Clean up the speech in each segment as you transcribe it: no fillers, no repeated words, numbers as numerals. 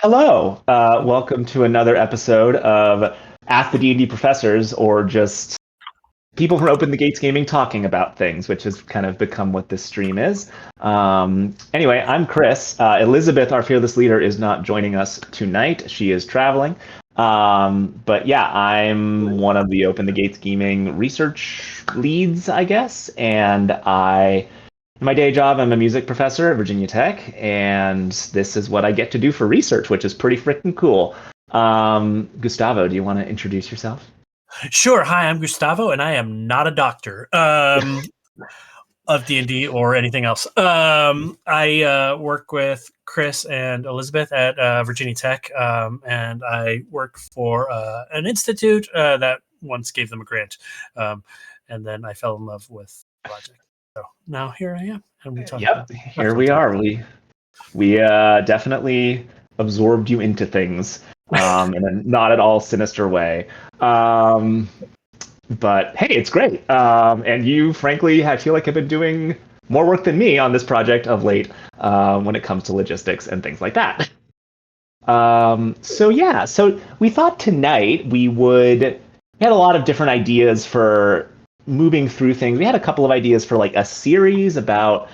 Hello, welcome to another episode of Ask the D&D Professors, or just people from Open the Gates Gaming talking about things, which has kind of become what this stream is. Anyway, I'm Chris. Elizabeth, our fearless leader, is not joining us tonight. She is traveling. But yeah, I'm one of the Open the Gates Gaming research leads, I guess, and in my day job, I'm a music professor at Virginia Tech, and this is what I get to do for research, which is pretty freaking cool. Gustavo, do you want to introduce yourself? Sure. Hi, I'm Gustavo, and I am not a doctor of D&D or anything else. I work with Chris and Elizabeth at Virginia Tech, and I work for an institute that once gave them a grant, and then I fell in love with the project. So now here I am, and we talk. Yep, here we are. We definitely absorbed you into things in a not at all sinister way. But hey, it's great. And you, frankly, I feel like have been doing more work than me on this project of late when it comes to logistics and things like that. So we thought tonight we had a lot of different ideas for moving through things. We had a couple of ideas for like a series about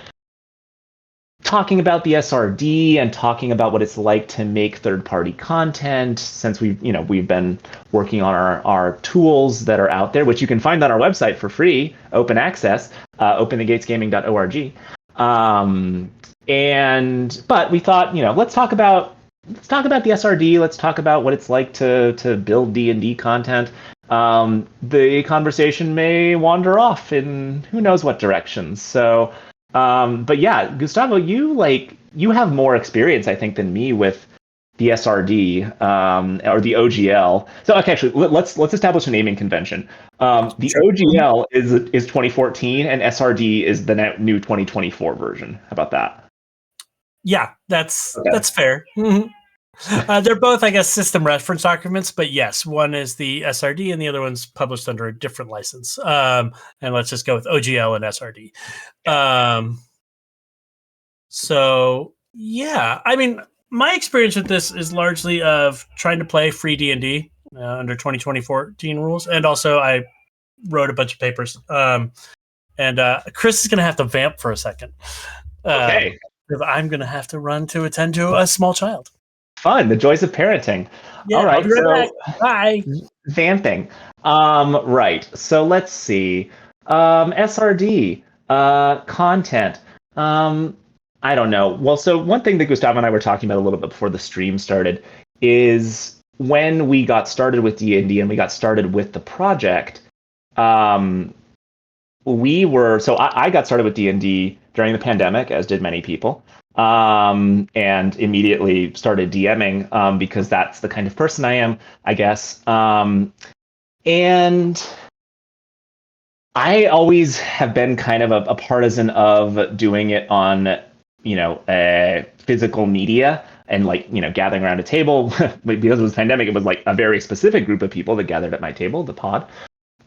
talking about the SRD and talking about what it's like to make third-party content, since we've been working on our tools that are out there, which you can find on our website for free, open access, openthegatesgaming.org. But we thought, let's talk about the SRD. Let's talk about what it's like to build D&D content. The conversation may wander off in who knows what directions. So, but yeah, Gustavo, you have more experience, I think, than me with the SRD or the OGL. So, okay, actually, let's establish a naming convention. The OGL is 2014, and SRD is the new 2024 version. How about that? Yeah, that's fair. Mm-hmm. They're both, I guess, system reference documents, but yes, one is the SRD and the other one's published under a different license. And let's just go with OGL and SRD. So yeah, I mean, my experience with this is largely of trying to play free D&D under 2014 rules, and also I wrote a bunch of papers. And Chris is going to have to vamp for a second. Okay. Because I'm going to have to run to attend to a small child. Fun, the joys of parenting. Yeah, all right, back. Bye. Vamping. Right. So let's see. SRD content. I don't know. Well, so one thing that Gustavo and I were talking about a little bit before the stream started is when we got started with D&D and we got started with the project. I got started with D&D during the pandemic, as did many people. And immediately started DMing because that's the kind of person I am, I guess. And I always have been kind of a partisan of doing it on, physical media and gathering around a table. Because it was pandemic, it was like a very specific group of people that gathered at my table, the pod.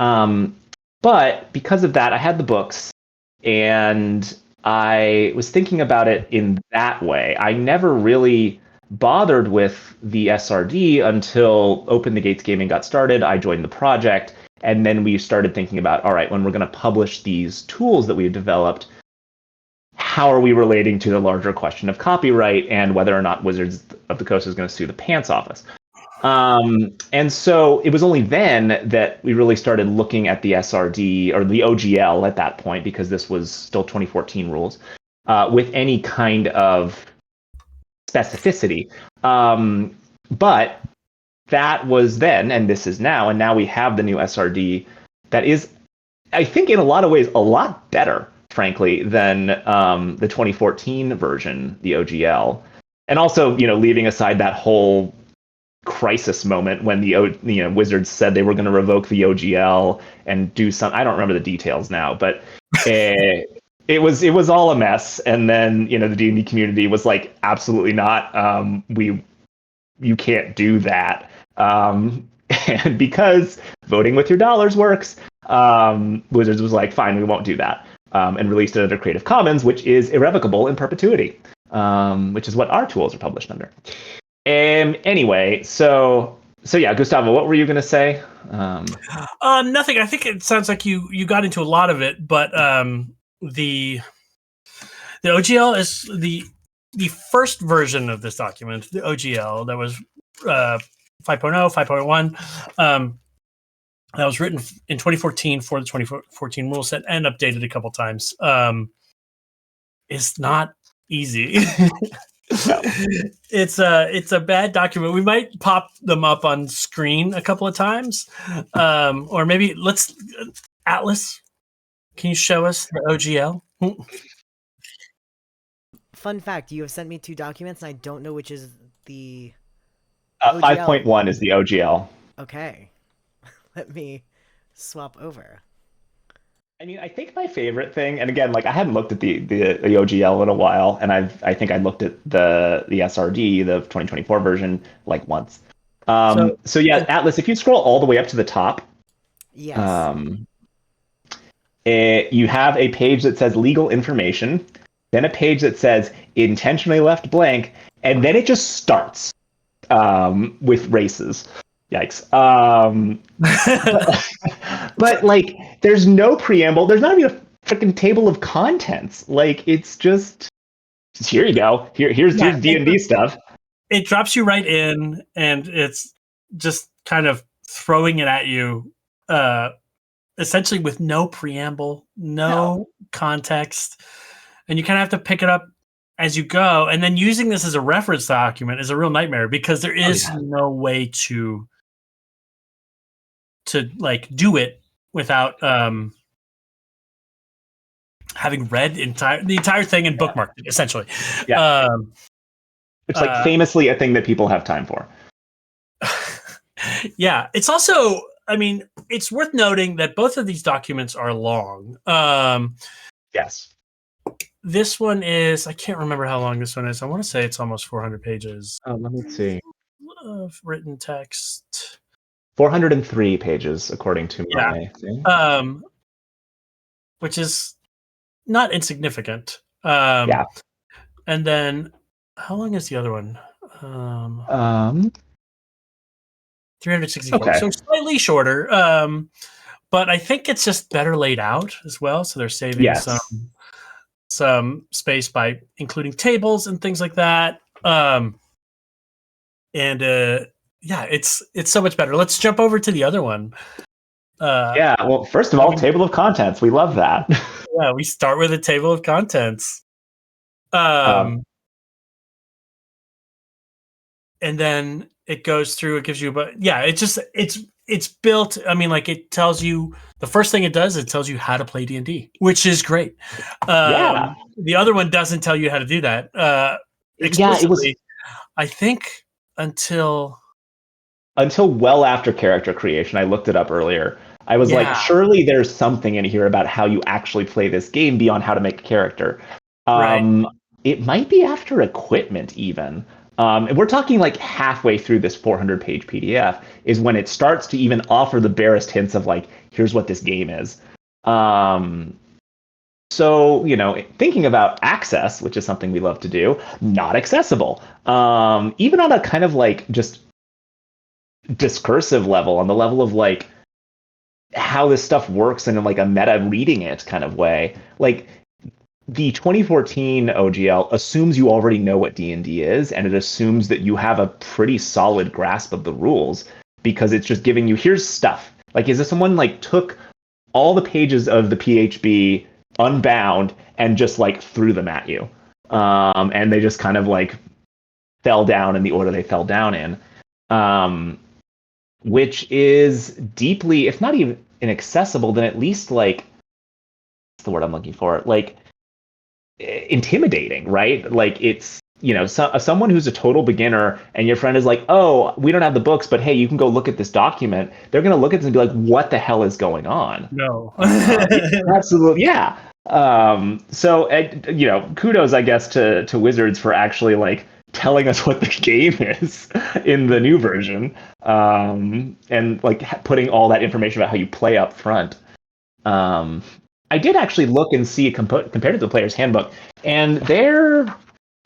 But because of that, I had the books, and I was thinking about it in that way. I never really bothered with the SRD until Open the Gates Gaming got started. I joined the project, and then we started thinking about, all right, when we're going to publish these tools that we've developed, how are we relating to the larger question of copyright and whether or not Wizards of the Coast is going to sue the pants off us? And so it was only then that we really started looking at the SRD or the OGL at that point, because this was still 2014 rules, with any kind of specificity. But that was then, and this is now, and now we have the new SRD that is, I think, in a lot of ways, a lot better, frankly, than the 2014 version, the OGL. And also, leaving aside that whole crisis moment when the Wizards said they were going to revoke the OGL and do some, I don't remember the details now, but it was all a mess. And then the D&D community was like, absolutely not, you can't do that, and because voting with your dollars works, Wizards was like, fine, we won't do that, and released it under Creative Commons, which is irrevocable in perpetuity, which is what our tools are published under. Anyway, so yeah, Gustavo, what were you gonna say? Nothing. I think it sounds like you got into a lot of it, but the OGL is the first version of this document, the OGL that was 5.0, 5.1. That was written in 2014 for the 2014 rule set and updated a couple times. It's not easy. No. It's a bad document. We might pop them up on screen a couple of times, or maybe let's Atlas. Can you show us the OGL? Fun fact: you have sent me 2 documents, and I don't know which is the 5.1 is the OGL. Okay, let me swap over. I mean, I think my favorite thing, and again, like I hadn't looked at the OGL in a while, and I think I looked at the SRD, the 2024 version, like once. So yeah, Atlas, if you scroll all the way up to the top, Yes. You have a page that says legal information, then a page that says intentionally left blank, and then it just starts with races. Yikes. But like, there's no preamble. There's not even a freaking table of contents. Like, it's just here you go. Here's D&D stuff. It drops you right in, and it's just kind of throwing it at you, essentially with no preamble, no context, and you kind of have to pick it up as you go. And then using this as a reference document is a real nightmare because there is no way to like do it without having read the entire thing and bookmarked it, essentially. Yeah. It's like famously a thing that people have time for. Yeah. It's also, I mean, it's worth noting that both of these documents are long. Yes. This one is, I can't remember how long this one is. I want to say it's almost 400 pages. Let me see. Of written text. 403 pages, according to my thing. Which is not insignificant. Yeah. And then, how long is the other one? 364. Okay. So slightly shorter. But I think it's just better laid out as well. So they're saving some space by including tables and things like that. It's so much better. Let's jump over to the other one. Well, first of all, table of contents. We love that. Yeah, we start with a table of contents. And then it goes through, it gives you, it's built. I mean, like it tells you, the first thing it does, it tells you how to play D&D, which is great. The other one doesn't tell you how to do that. Explicitly, I think until well after character creation. I looked it up earlier. I was like, surely there's something in here about how you actually play this game beyond how to make a character. It might be after equipment even. And we're talking like halfway through this 400-page PDF is when it starts to even offer the barest hints of like, here's what this game is. So, thinking about access, which is something we love to do, not accessible. Even on a kind of like just discursive level, on the level of like how this stuff works in like a meta reading it kind of way. Like the 2014 OGL assumes you already know what D&D is, and it assumes that you have a pretty solid grasp of the rules because it's just giving you, here's stuff. Like, is this someone like took all the pages of the PHB unbound and just like threw them at you? And they just kind of like fell down in the order they fell down in. Which is deeply, if not even inaccessible, then at least like, what's the word I'm looking for? Like, intimidating, right? Like it's, someone who's a total beginner and your friend is like, oh, we don't have the books, but hey, you can go look at this document. They're going to look at this and be like, what the hell is going on? No. Absolutely. Yeah. So, kudos, I guess, to Wizards for actually like telling us what the game is in the new version, and like putting all that information about how you play up front. I did actually look and see compared to the player's handbook, and they're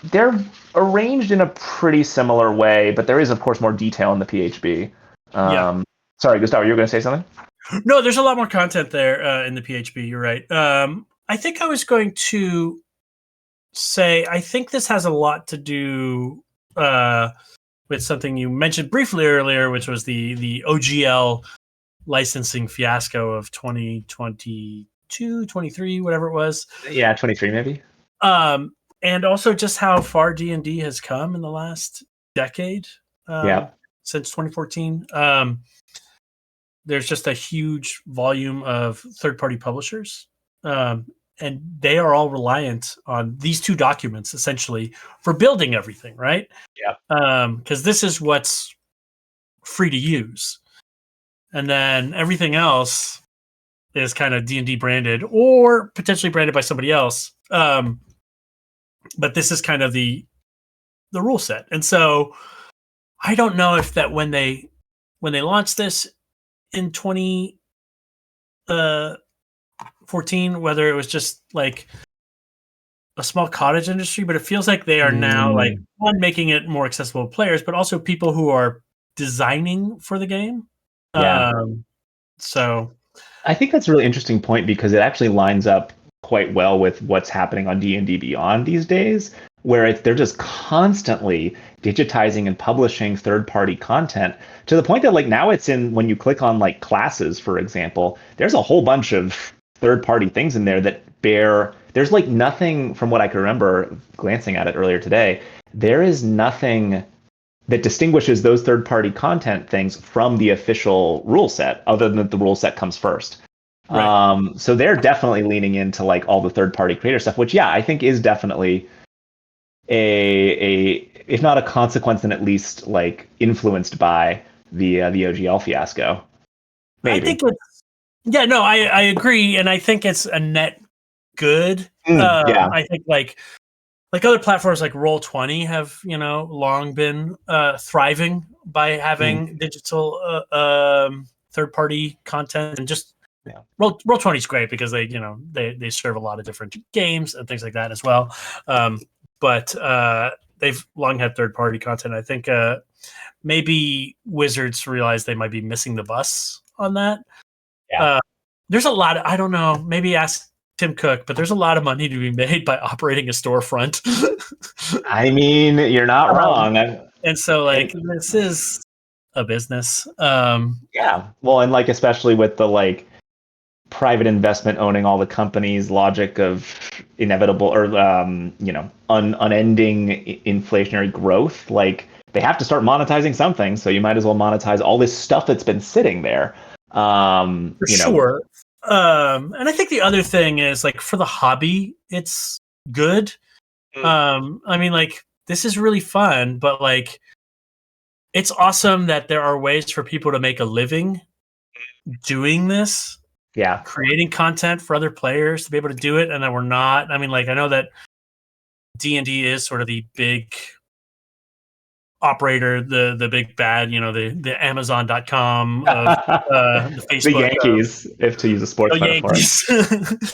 they're arranged in a pretty similar way, but there is, of course, more detail in the PHB. Yeah. Sorry, Gustavo, you were going to say something? No, there's a lot more content there in the PHB. You're right. I think I was going to say I think this has a lot to do with something you mentioned briefly earlier, which was the OGL licensing fiasco of 2022, 23, whatever it was. Yeah, 23 maybe. And also just how far D&D has come in the last decade. Since 2014. There's just a huge volume of third-party publishers. And they are all reliant on these two documents essentially for building everything, right? Yeah. Because this is what's free to use, and then everything else is kind of D&D branded or potentially branded by somebody else. But this is kind of the rule set, and so I don't know if that when they launched this in 2014, whether it was just like a small cottage industry, but it feels like they are now like one making it more accessible to players, but also people who are designing for the game. Yeah. So I think that's a really interesting point because it actually lines up quite well with what's happening on D&D Beyond these days, where they're just constantly digitizing and publishing third-party content to the point that like now it's in when you click on like classes, for example, there's a whole bunch of third-party things in there that there's like nothing from what I can remember glancing at it earlier today. There is nothing that distinguishes those third-party content things from the official rule set, other than that the rule set comes first. Right. So they're definitely leaning into like all the third-party creator stuff, which I think is definitely a if not a consequence, then at least like influenced by the OGL fiasco. Maybe. I think I agree, and I think it's a net good. I think like other platforms like Roll20 have long been thriving by having digital third-party content, and just Roll20 is great because they serve a lot of different games and things like that as well. But they've long had third-party content. I think maybe Wizards realized they might be missing the bus on that. There's a lot of, I don't know, maybe ask Tim Cook, but there's a lot of money to be made by operating a storefront. I mean, you're not wrong. And so this is a business. Well, and like especially with the like private investment owning all the companies, logic of inevitable or unending inflationary growth, like they have to start monetizing something, so you might as well monetize all this stuff that's been sitting there. For sure. And I think the other thing is like for the hobby, it's good. I mean, like this is really fun, but like it's awesome that there are ways for people to make a living doing this. Creating content for other players to be able to do it, and that we're not. I mean, like I know that D&D is sort of the big operator, the big bad, the Amazon.com of the Facebook. The Yankees, if to use a sports metaphor.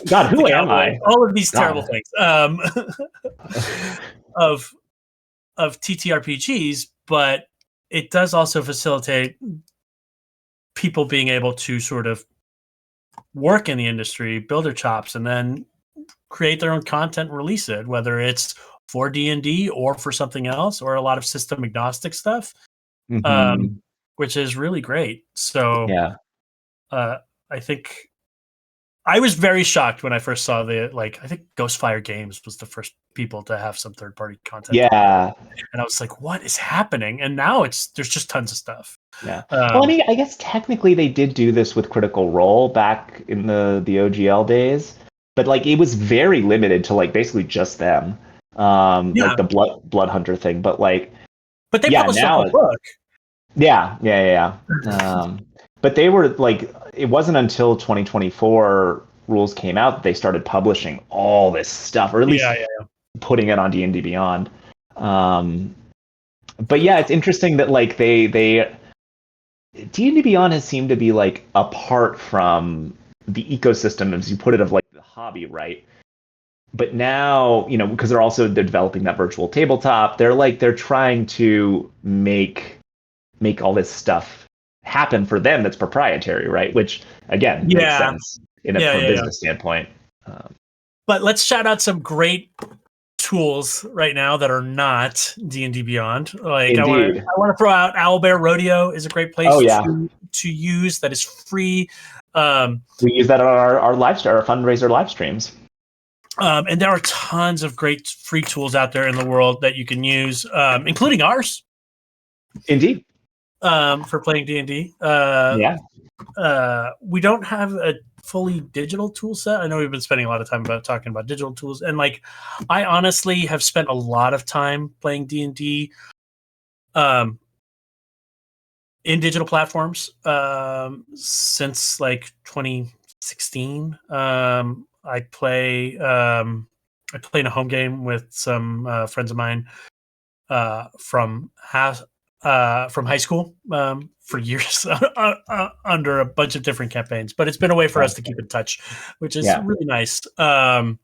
God, who am I? All of these terrible things of TTRPGs, but it does also facilitate people being able to sort of work in the industry, build their chops, and then create their own content, release it, whether it's for D&D or for something else, or a lot of system agnostic stuff, which is really great. So I think I was very shocked when I first saw I think Ghostfire Games was the first people to have some third-party content. And I was like, what is happening? And now there's just tons of stuff. Well, I mean, I guess technically they did do this with Critical Role back in the OGL days, but like it was very limited to like basically just them, like the Blood Hunter thing. But like, but they published a whole book. But they were like, it wasn't until 2024 rules came out that they started publishing all this stuff, or at least putting it on D&D Beyond. But it's interesting that like they D&D Beyond has seemed to be like apart from the ecosystem, as you put it, of like the hobby, right? but now, because they're developing that virtual tabletop, they're trying to make all this stuff happen for them that's proprietary, right? Which again makes sense from a business standpoint. But let's shout out some great tools right now that are not D&D Beyond. Like Indeed. I want to throw out Owlbear Rodeo is a great place to use that is free. We use that on our fundraiser live streams. And there are tons of great free tools out there in the world that you can use, including ours. Indeed. For playing D&D. We don't have a fully digital tool set. I know we've been spending a lot of time talking about digital tools, and like I honestly have spent a lot of time playing D&D in digital platforms since like 2016. I play in a home game with some friends of mine from high school for years under a bunch of different campaigns, but it's been a way for us to keep in touch, which is really nice. And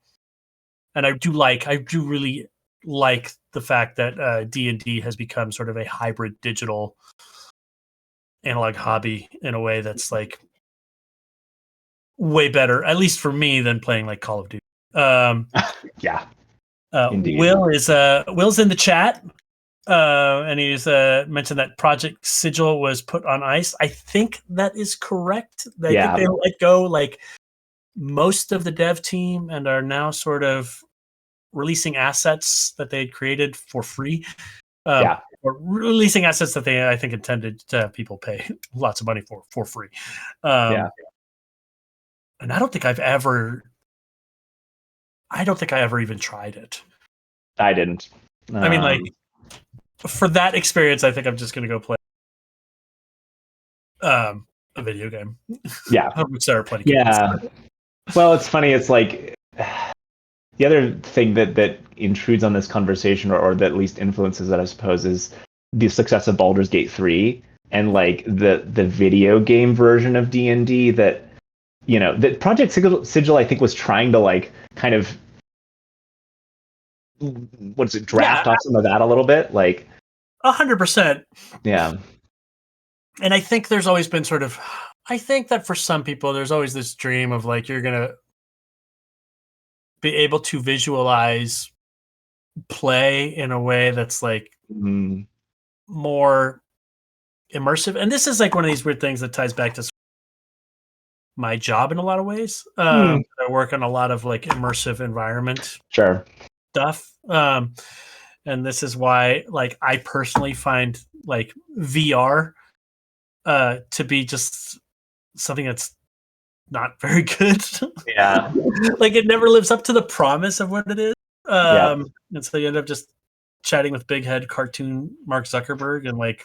I do really like the fact that D&D has become sort of a hybrid digital analog hobby in a way that's like way better, at least for me, than playing like Call of Duty. Indeed. Will's in the chat. And he's mentioned that Project Sigil was put on ice. I think that is correct. I think they let go like most of the dev team and are now sort of releasing assets that they had created for free. Or releasing assets that they, I think, intended to have people pay lots of money for free. And I don't think I ever even tried it. I didn't. I mean, like, for that experience, I think I'm just going to go play a video game. Start playing games. Well, it's funny. It's like the other thing that intrudes on this conversation, or that at least influences it, I suppose, is the success of Baldur's Gate 3 and like the video game version of D&D that Project Sigil I think was trying to like kind of draft off some of that a little bit, like 100%. Yeah. And I think there's always been I think that for some people, there's always this dream of like, you're going to be able to visualize play in a way that's like more immersive. And this is like one of these weird things that ties back to my job in a lot of ways. I work on a lot of like immersive environment stuff. And this is why, like, I personally find like VR to be just something that's not very good. Like it never lives up to the promise of what it is. And so you end up just chatting with big head cartoon Mark Zuckerberg, and like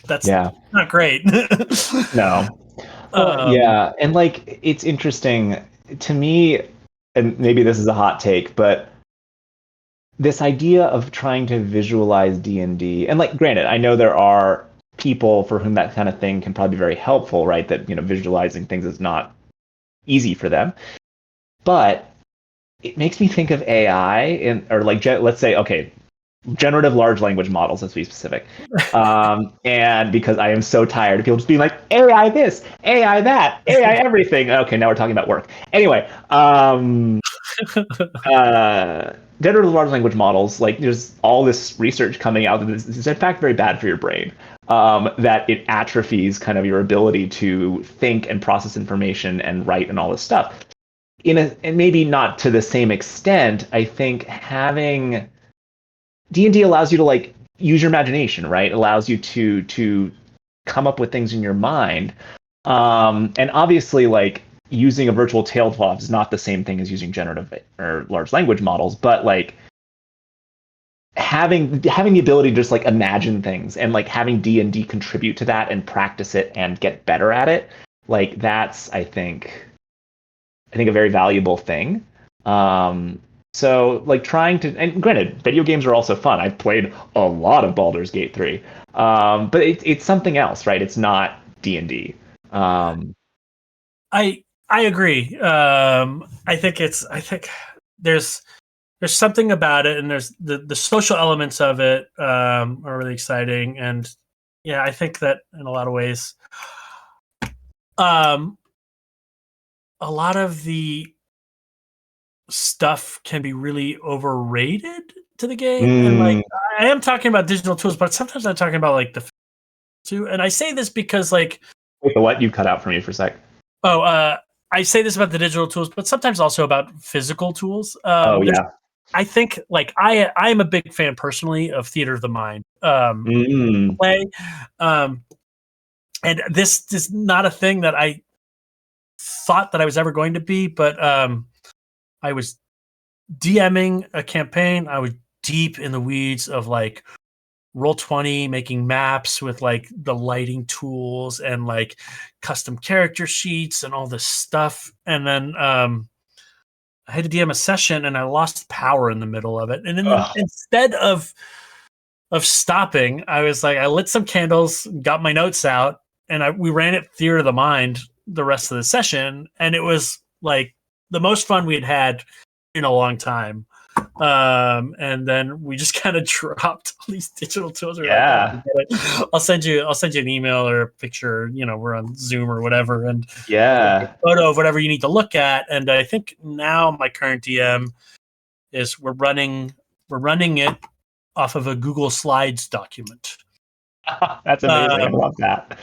that's not great. No. And like it's interesting to me, and maybe this is a hot take, but this idea of trying to visualize D&D, and like granted, I know there are people for whom that kind of thing can probably be very helpful, right? That visualizing things is not easy for them, but it makes me think of AI or like let's say generative large language models, let's be specific. And because I am so tired of people just being like AI this, AI that, AI everything. Okay, now we're talking about work. Anyway, generative large language models, like there's all this research coming out that this is in fact very bad for your brain, that it atrophies kind of your ability to think and process information and write and all this stuff. And maybe not to the same extent. I think having D&D allows you to like use your imagination, right? It allows you to come up with things in your mind. And obviously, like, using a virtual tabletop is not the same thing as using generative or large language models, but like having the ability to just like imagine things and like having D&D contribute to that and practice it and get better at it, like that's I think a very valuable thing. So like trying to, and granted, video games are also fun. I've played a lot of Baldur's Gate 3, but it's something else, right? It's not D&D. I agree. I think there's something about it, and there's the social elements of it are really exciting, and yeah, I think that in a lot of ways, a lot of the stuff can be really overrated to the game, and like I am talking about digital tools, but sometimes I'm talking about like the too, and I say this because like wait, the what? You cut out for me for a sec. I say this about the digital tools, but sometimes also about physical tools. Yeah. I think like I am a big fan personally of theater of the mind play, and this is not a thing that I thought that I was ever going to be, but I was DMing a campaign. I was deep in the weeds of like Roll20, making maps with like the lighting tools and like custom character sheets and all this stuff. And then I had to DM a session and I lost power in the middle of it. And then instead of stopping, I was like, I lit some candles, got my notes out, and we ran it Theater of the Mind the rest of the session. And it was like the most fun we had in a long time. And then we just kind of dropped all these digital tools. We're like, oh, I'll send you an email or a picture. We're on Zoom or whatever, and a photo of whatever you need to look at. And I think now my current DM is we're running it off of a Google Slides document. That's amazing. I love that.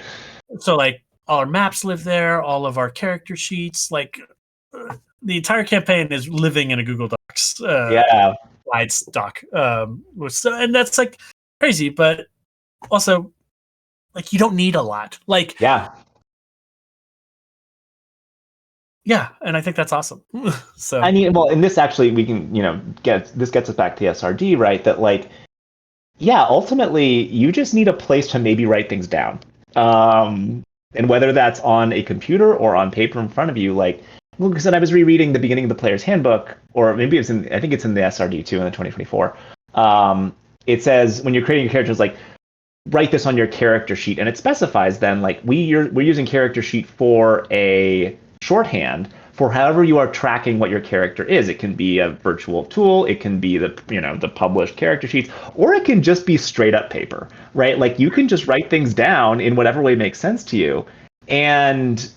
So like all our maps live there, all of our character sheets, like the entire campaign is living in a Google Docs Slides doc. And that's like crazy, but also like you don't need a lot. Like yeah, and I think that's awesome. So I mean, well, and this actually we can gets us back to SRD, right? That like ultimately you just need a place to maybe write things down, and whether that's on a computer or on paper in front of you, like. Well, because I was rereading the beginning of the player's handbook, or maybe I think it's in the SRD too in the 2024. It says when you're creating your characters, like write this on your character sheet, and it specifies then like we're using character sheet for a shorthand for however you are tracking what your character is. It can be a virtual tool, it can be the published character sheets, or it can just be straight up paper, right? Like you can just write things down in whatever way makes sense to you, and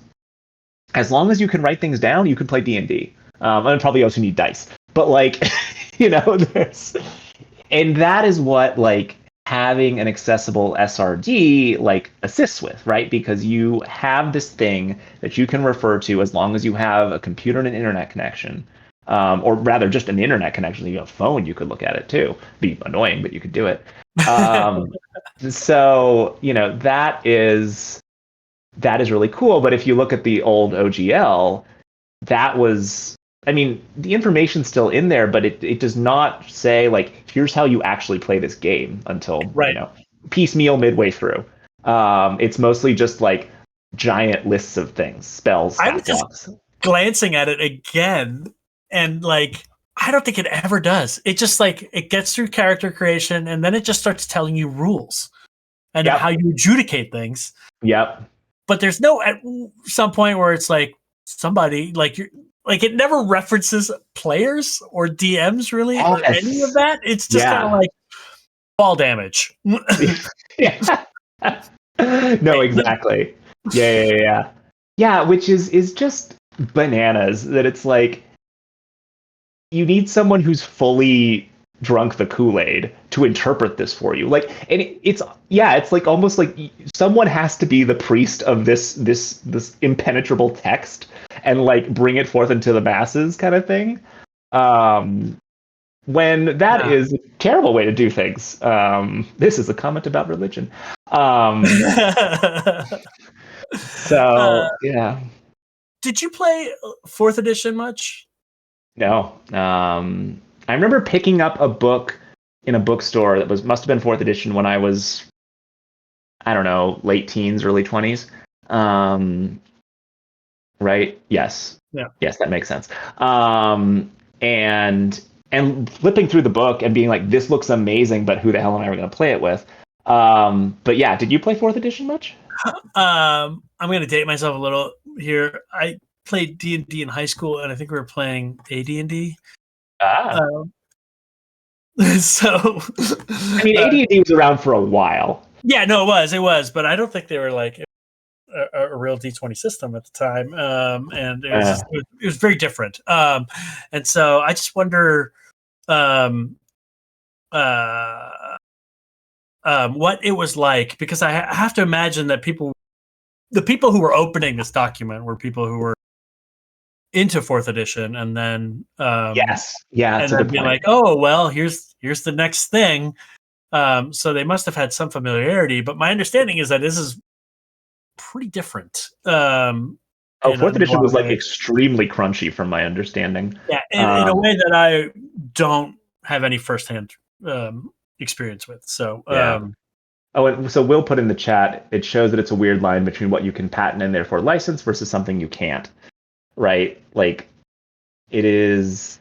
as long as you can write things down, you can play D&D. And probably also need dice. But like, there's... And that is what like having an accessible SRD like assists with, right? Because you have this thing that you can refer to as long as you have a computer and an internet connection. Or rather just an internet connection. If you have a phone, you could look at it too. Be annoying, but you could do it. So, that is really cool. But if you look at the old OGL, that was, I mean, the information's still in there, but it does not say like, here's how you actually play this game until, piecemeal midway through. It's mostly just like giant lists of things, spells, I was just glancing at it again, and like, I don't think it ever does. It just like, it gets through character creation, and then it just starts telling you rules and how you adjudicate things. Yep. But there's no at some point where it's like somebody like you're like it never references players or DMs really or any of that. It's just kind of like fall damage. No, exactly. Yeah, which is just bananas that it's like you need someone who's fully drunk the Kool-Aid to interpret this for you. Like, and it's like almost like someone has to be the priest of this impenetrable text and like bring it forth into the masses kind of thing. When that is a terrible way to do things. This is a comment about religion. So yeah. Did you play 4th edition much? No. I remember picking up a book in a bookstore that must have been 4th edition when I was, I don't know, late teens, early 20s. Right? Yes. Yeah. Yes, that makes sense. And flipping through the book and being like, this looks amazing, but who the hell am I ever going to play it with? But yeah, did you play 4th edition much? I'm going to date myself a little here. I played D&D in high school, and I think we were playing AD&D. Um, so, I mean, AD&D was around for a while. yeah, no, it was, but I don't think they were like a real D20 system at the time, and it was very different. And so I just wonder um, uh, what it was like, because I have to imagine that the people who were opening this document were people who were into fourth edition, and then Yes, yeah, that's a good be point. like, oh well, here's the next thing. So they must have had some familiarity, but my understanding is that this is pretty different. Fourth edition was like extremely crunchy, from my understanding. Yeah, in a way that I don't have any firsthand experience with. So, yeah. And so Will put in the chat, it shows that it's a weird line between what you can patent and therefore license versus something you can't. Right? Like, it is.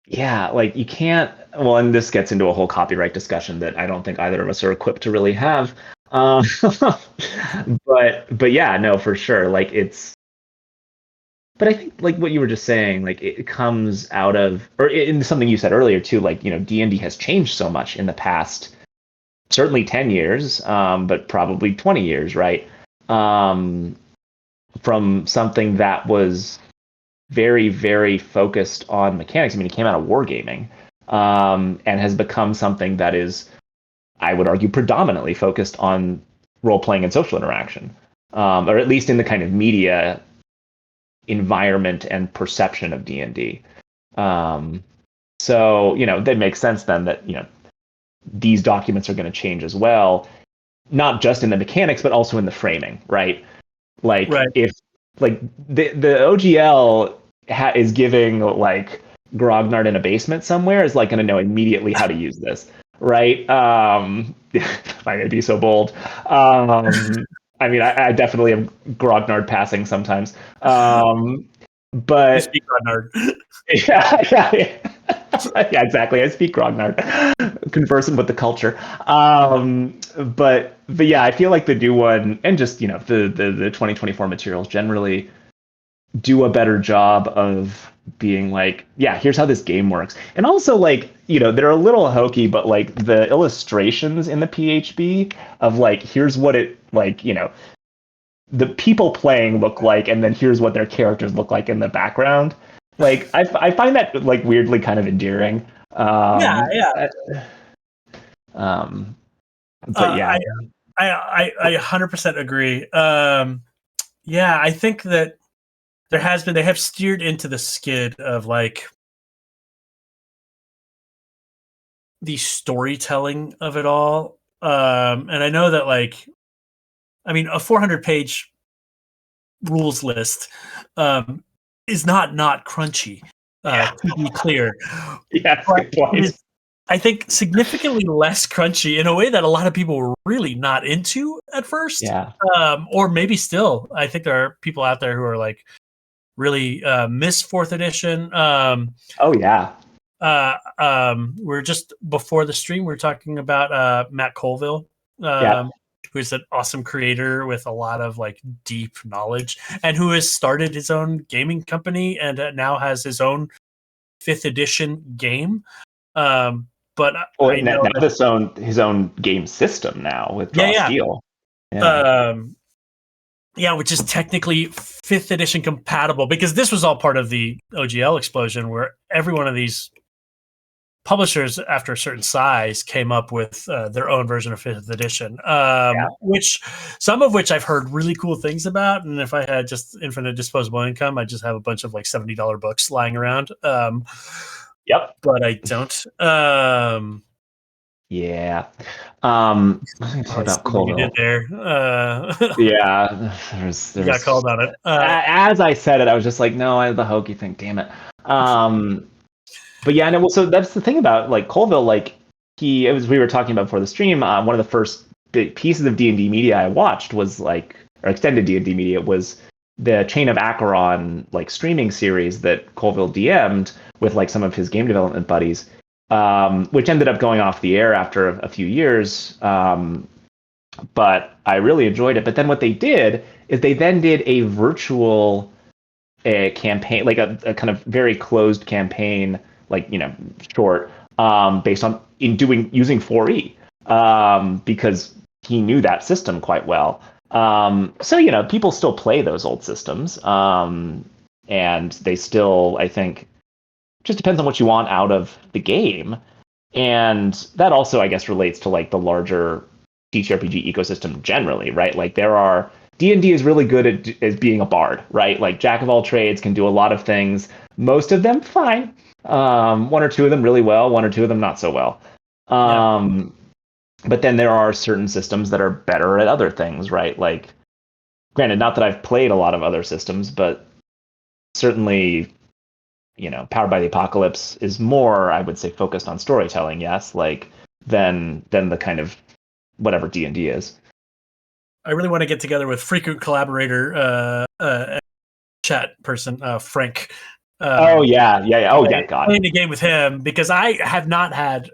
Yeah, like you can't. Well, and this gets into a whole copyright discussion that I don't think either of us are equipped to really have. Uh, but yeah, no, for sure. Like it's. But I think like what you were just saying, like it comes out of, or in something you said earlier too. Like D&D has changed so much in the past, certainly 10 years, but probably 20 years, right? From something that was very, very focused on mechanics. I mean, it came out of wargaming, and has become something that is, I would argue, predominantly focused on role playing and social interaction, or at least in the kind of media environment and perception of D&D. So that makes sense then that these documents are going to change as well, not just in the mechanics but also in the framing, right? Like if like the OGL is giving like Grognard in a basement somewhere is like going to know immediately how to use this, right? If I may be so bold. I mean, I definitely am Grognard passing sometimes. But you speak Grognard. yeah, exactly. I speak Grognard, conversing with the culture. But yeah, I feel like the new one, and just the 2024 materials generally do a better job of being like, yeah, here's how this game works. And also like, they're a little hokey, but like the illustrations in the PHB of like, here's what it like, the people playing look like, and then here's what their characters look like in the background. Like I find that like weirdly kind of endearing. Yeah. But yeah. I 100% agree. Yeah, I think that they have steered into the skid of like the storytelling of it all. And I know that like, I mean, a 400-page rules list is not crunchy, to be clear. Yeah, it is, I think, significantly less crunchy in a way that a lot of people were really not into at first. Yeah. Or maybe still. I think there are people out there who are like really miss fourth edition. Oh yeah. We're just before the stream, we're talking about Matt Colville, who's an awesome creator with a lot of like deep knowledge, and who has started his own gaming company and now has his own 5th edition game. But I know now his own game system now with Draw Steel. Yeah, which is technically 5th edition compatible, because this was all part of the OGL explosion where every one of these publishers after a certain size came up with their own version of 5th edition, which some of which I've heard really cool things about. And if I had just infinite disposable income, I'd just have a bunch of like $70 books lying around. But I don't. Yeah. What was I going to say about Colville? You did there. Yeah. You got called on it. As I said it, I was just like, no, I have the hokey thing. Damn it. But yeah, no, well, so that's the thing about like Colville. Like we were talking about before the stream. One of the first big pieces of D&D media I watched was like, or extended D&D media was the Chain of Acheron like streaming series that Colville DM'd with like some of his game development buddies, which ended up going off the air after a few years. But I really enjoyed it. But then what they did is they then did a virtual a campaign, like a kind of very closed campaign, like short, based on using 4E, because he knew that system quite well. So people still play those old systems, and they still, I think, just depends on what you want out of the game. And that also, I guess, relates to like the larger TTRPG ecosystem generally, right? Like D&D is really good at being a bard, right? Like jack of all trades, can do a lot of things. Most of them fine. One or two of them really well, one or two of them not so well. But then there are certain systems that are better at other things, right? Like, granted, not that I've played a lot of other systems, but certainly, Powered by the Apocalypse is more, I would say, focused on storytelling, yes, like than the kind of whatever D&D is. I really want to get together with frequent collaborator, chat person, Frank. Oh yeah. Oh yeah, God. Playing the game with him, because I have not had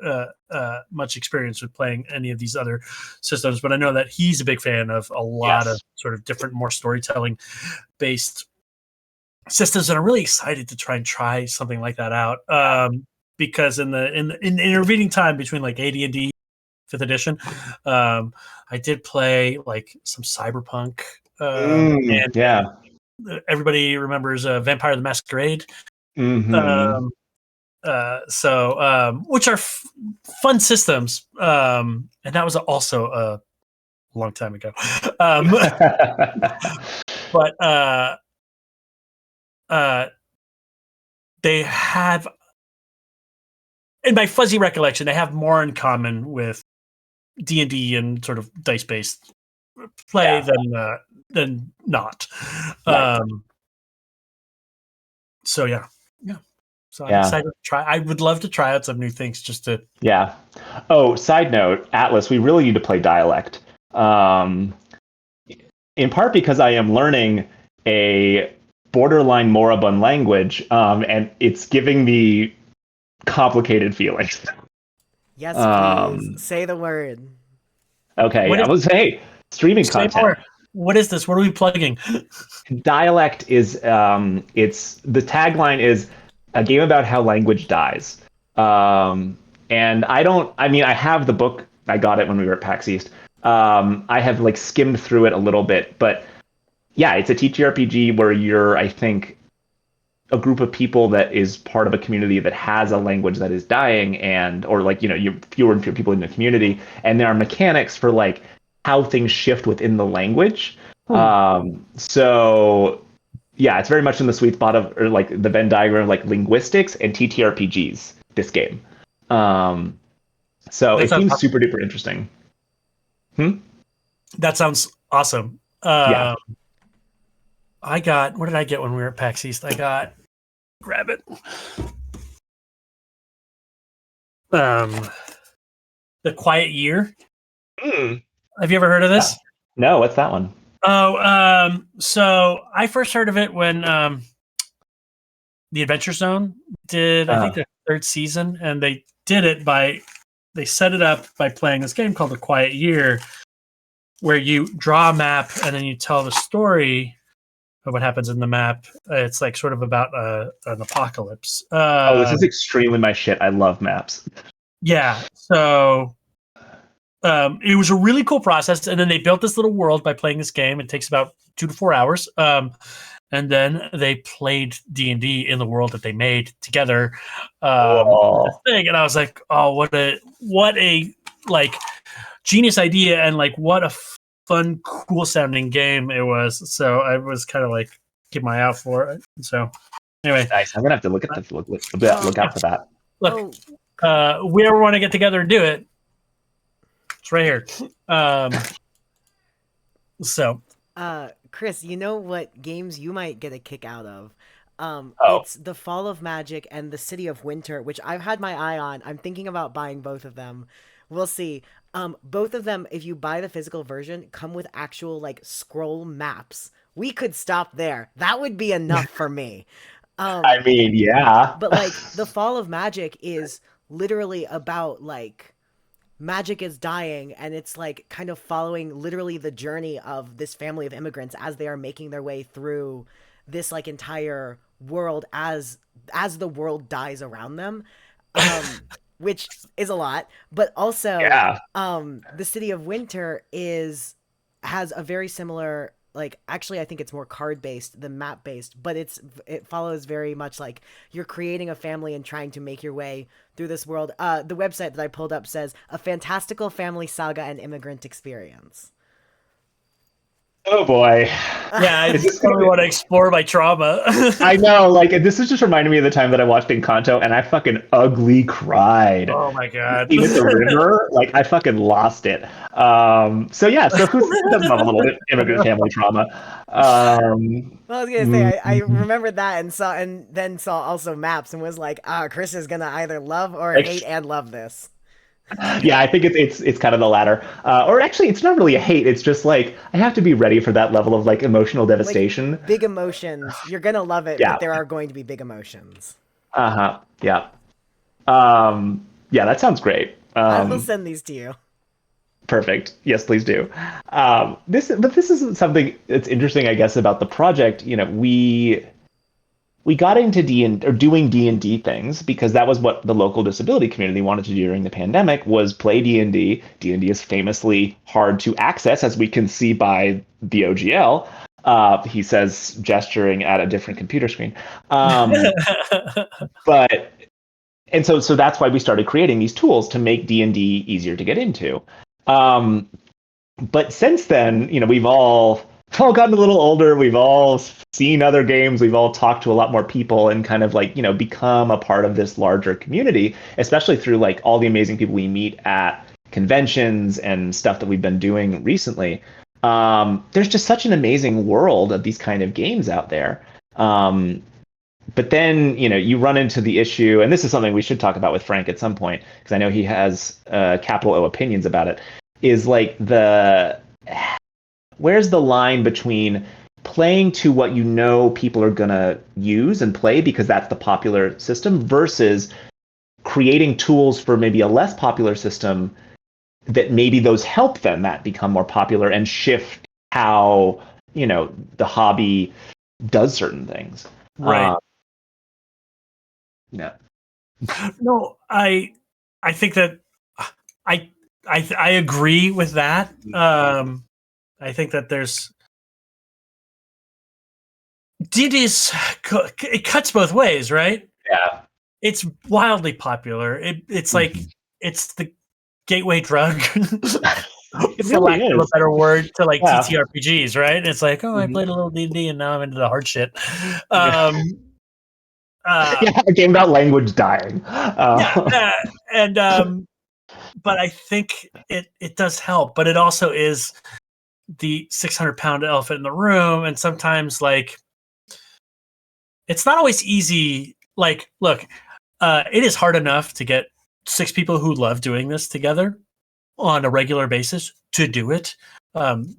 much experience with playing any of these other systems, but I know that he's a big fan of a lot of sort of different, more storytelling based systems, and I'm really excited to try something like that out. Because in the intervening time between like AD&D 5th edition, I did play like some cyberpunk, and everybody remembers Vampire the Masquerade. Mm-hmm. Which are fun systems, and that was also a long time ago. But they have, in my fuzzy recollection, they have more in common with D&D and sort of dice-based play than not. Right. So yeah. So I'm excited to try. I would love to try out some new things just to. Yeah. Oh, side note, Atlas, we really need to play Dialect. In part because I am learning a borderline moribund language, and it's giving me complicated feelings. Yes, please. Say the word. Okay, I was streaming content. More. What is this? What are we plugging? Dialect is it's the tagline is a game about how language dies. And I have the book. I got it when we were at PAX East. I have like skimmed through it a little bit, but yeah, it's a TTRPG where you're, I think, a group of people that is part of a community that has a language that is dying, or like, you're fewer and fewer people in the community, and there are mechanics for like how things shift within the language. So yeah, it's very much in the sweet spot of, or like the Venn diagram of like linguistics and TTRPGs, this game. So it seems super duper interesting. That sounds awesome. Yeah. What did I get when we were at PAX East? Grab it. The Quiet Year. Have you ever heard of this? No, what's that one? Oh, so I first heard of it when the Adventure Zone did, I think, their 3rd season, and they did it they set it up by playing this game called The Quiet Year, where you draw a map and then you tell the story of what happens in the map. It's like sort of about an apocalypse. This is extremely my shit. I love maps. Yeah, so it was a really cool process, and then they built this little world by playing this game. It takes about 2 to 4 hours, and then they played D&D in the world that they made together. Thing, and I was like, oh, what a like genius idea, and like what a fun, cool sounding game it was. So I was kind of like keep my eye out for it. So anyway, nice. I'm gonna have to look at this. Look out for that. Look, we ever want to get together and do it, it's right here. Chris, you know what games you might get a kick out of? It's The Fall of Magic and The City of Winter, which I've had my eye on. I'm thinking about buying both of them. We'll see. Both of them, if you buy the physical version, come with actual like scroll maps. We could stop there. That would be enough for me. I mean, yeah. But like The Fall of Magic is literally about like magic is dying, and it's like kind of following literally the journey of this family of immigrants as they are making their way through this like entire world as the world dies around them, which is a lot. But also, Yeah. the City of Winter has a very similar, like, actually I think it's more card based than map based, but it follows very much like you're creating a family and trying to make your way through this world. The website that I pulled up says a fantastical family saga and immigrant experience. Oh boy. Yeah, I Is just this gonna totally be- want to explore my trauma. I know, like this is just reminding me of the time that I watched Encanto and I fucking ugly cried. Oh my god. Scene at the river, like I fucking lost it. So yeah, so who doesn't have a little bit immigrant family trauma? Well, I was gonna say I remembered that and then saw also maps and was like, Chris is gonna either love or Like, hate and love this. yeah, I think it's kind of the latter. Or actually, it's not really a hate. It's just like I have to be ready for that level of like emotional Like devastation. big emotions. You're gonna love it, Yeah. but there are going to be big emotions. Uh-huh. Yeah. Yeah, that sounds great. I will send these to you. Perfect. Yes, please do. This is something that's interesting, I guess, about the project. You know, we got into doing D&D things because that was what the local disability community wanted to do during the pandemic was play D&D. D&D is famously hard to access, as we can see by the OGL. He says, gesturing at a different computer screen. But and so that's why we started creating these tools to make D&D easier to get into. But since then, you know, we've all gotten a little older. We've all seen other games. We've all talked to a lot more people and kind of like, you know, become a part of this larger community, especially through like all the amazing people we meet at conventions and stuff that we've been doing recently. There's just such an amazing world of these kind of games out there. But then, you know, you run into the issue, and this is something we should talk about with Frank at some point, because I know he has capital O opinions about it, is like where's the line between playing to what you know people are going to use and play because that's the popular system versus creating tools for maybe a less popular system that maybe those help them that become more popular and shift how, you know, the hobby does certain things. Right. Yeah. No, I think that I agree with that. I think that there's it cuts both ways, right? Yeah. It's wildly popular. It's like it's the gateway drug. It for lack really of a is. better word, to like Yeah. TTRPGs, right? And it's like, oh, I played a little D&D and now I'm into the hard shit. Yeah, a game about language dying. But I think it does help, but it also is the 600-pound elephant in the room, and sometimes like it's not always easy. Like, look, it is hard enough to get 6 people who love doing this together on a regular basis to do it.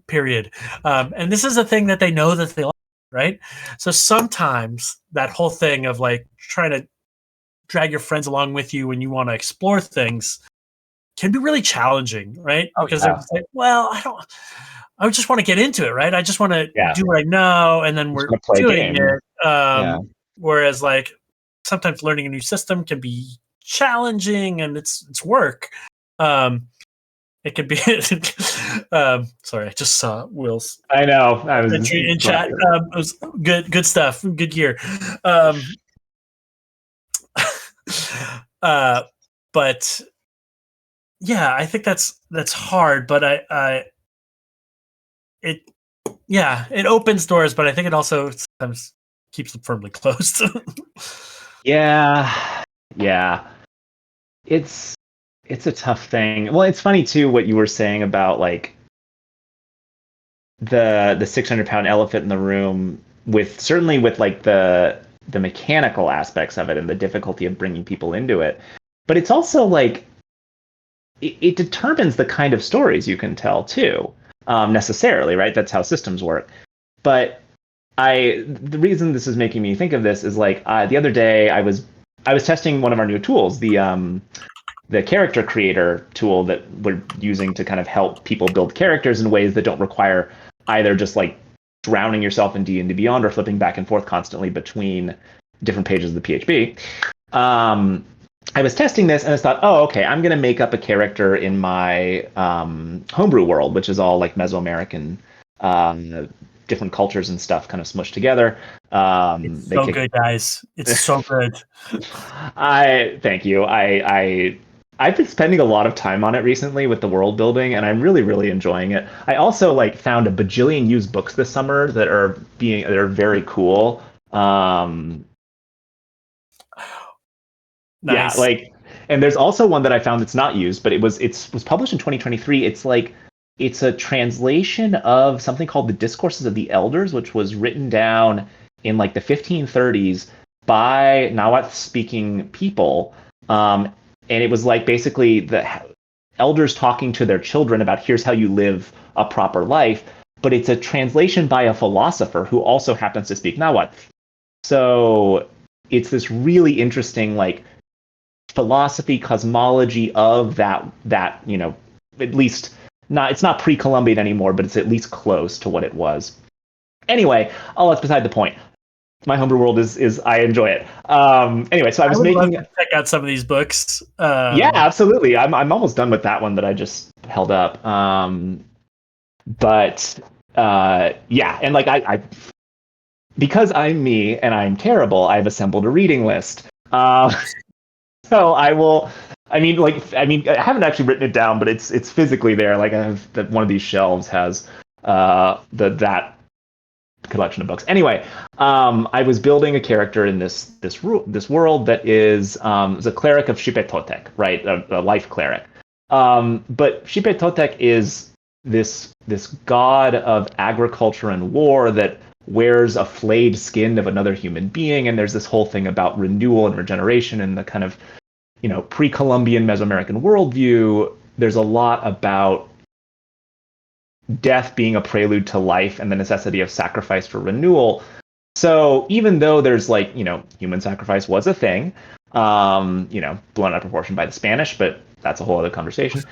Period. And this is a thing that they know that they like, right? So sometimes that whole thing of like trying to drag your friends along with you when you want to explore things can be really challenging, right? Because they're just like, well, I just want to get into it, right? I just want to do what I know, and then we're doing it. Whereas like sometimes learning a new system can be challenging and it's work. It could be. Sorry, I just saw Will's. I know. I was in chat. It was good stuff. Good gear. But yeah, I think that's hard. But it opens doors, but I think it also sometimes keeps them firmly closed. Yeah. It's a tough thing. Well, it's funny too what you were saying about like the 600-pound elephant in the room with like the mechanical aspects of it and the difficulty of bringing people into it. But it's also like it determines the kind of stories you can tell too, necessarily, right? That's how systems work. But the reason this is making me think of this is like the other day I was testing one of our new tools, the character creator tool that we're using to kind of help people build characters in ways that don't require either just like drowning yourself in D&D Beyond or flipping back and forth constantly between different pages of the PHB. I was testing this and I thought, oh, okay, I'm going to make up a character in my homebrew world, which is all like Mesoamerican, different cultures and stuff kind of smushed together. It's so good, guys. It's so good. Thank you. I've been spending a lot of time on it recently with the world building, and I'm really, really enjoying it. I also like found a bajillion used books this summer that are very cool. Nice. Yeah, like, and there's also one that I found that's not used, but it was published in 2023. It's a translation of something called the Discourses of the Elders, which was written down in like the 1530s by Nahuatl-speaking people, and it was like basically the elders talking to their children about here's how you live a proper life. But it's a translation by a philosopher who also happens to speak Nahuatl. So it's this really interesting like philosophy, cosmology of that at least not, it's not pre-Columbian anymore, but it's at least close to what it was. Anyway, that's beside the point. My homebrew world is I enjoy it. Anyway, so I was love to check out some of these books. Yeah, absolutely. I'm almost done with that one that I just held up. But yeah, and like I because I'm me and I'm terrible, I've assembled a reading list. So I will. I haven't actually written it down, but it's physically there. Like I have that one of these shelves has that collection of books. Anyway, I was building a character in this world that is a cleric of Xipetotec, right? A life cleric. But Xipetotec is this god of agriculture and war that wears a flayed skin of another human being, and there's this whole thing about renewal and regeneration and the kind of pre-Columbian Mesoamerican worldview. There's a lot about death being a prelude to life and the necessity of sacrifice for renewal. So even though there's like human sacrifice was a thing, blown out of proportion by the Spanish, but that's a whole other conversation.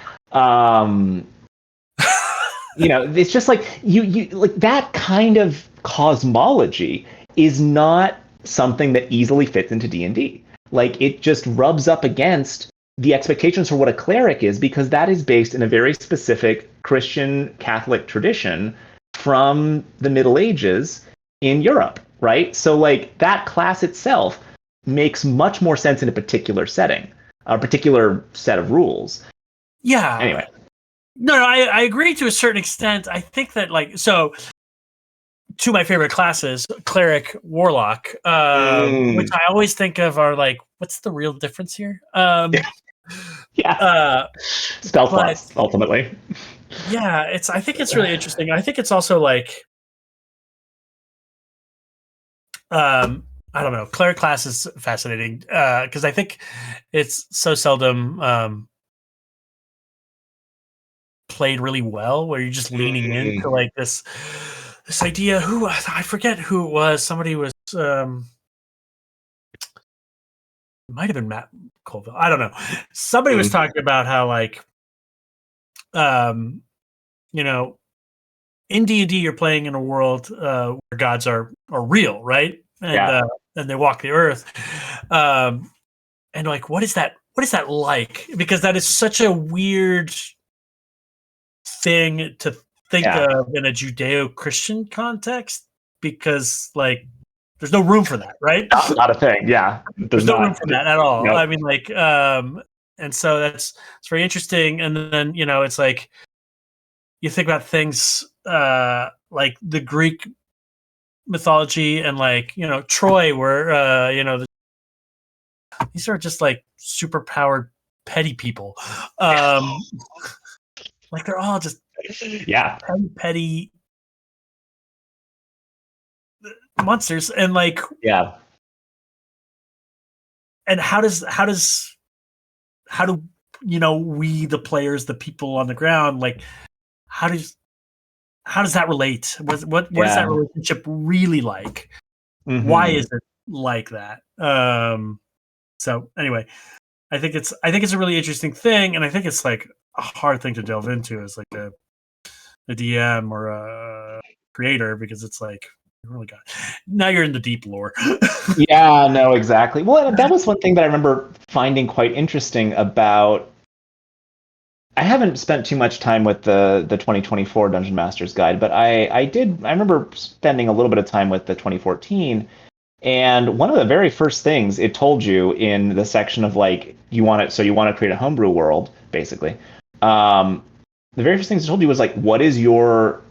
It's just like you like that kind of cosmology is not something that easily fits into D&D. Like it just rubs up against the expectations for what a cleric is, because that is based in a very specific Christian Catholic tradition from the Middle Ages in Europe, right? So like that class itself makes much more sense in a particular setting, a particular set of rules. Yeah. Anyway. No, I agree to a certain extent. I think that two of my favorite classes, cleric, warlock, which I always think of are like, what's the real difference here? Yeah. Spell slots, ultimately. Yeah, I think it's really interesting. I think it's also like, I don't know, cleric class is fascinating because I think it's so seldom played really well, where you're just leaning into like this idea. I forget who it was. Somebody was it might have been Matt Colville. I don't know. Somebody was talking about how like in D&D you're playing in a world where gods are real, right? And and they walk the earth. And like what is that like? Because that is such a weird thing to think of in a Judeo-Christian context, because like there's no room for that, right? Not a thing. Yeah, there's no room for that at all. Nope. I mean, like, and so it's very interesting. And then it's like you think about things like the Greek mythology and like Troy, where these are just like super powered petty people. Like they're all just petty monsters, and like and how do we, the players, the people on the ground, like how does that relate? What is that relationship really like? Why is it like that? So anyway, I think it's a really interesting thing, and I think it's like a hard thing to delve into as like a DM or creator, because it's like, oh my god, now you're in the deep lore. Yeah, no, exactly. Well, that was one thing that I remember finding quite interesting about. I haven't spent too much time with the 2024 Dungeon Master's Guide, but I did. I remember spending a little bit of time with the 2014. And one of the very first things it told you in the section of like you want to create a homebrew world, basically. The very first things it told you was like, what is your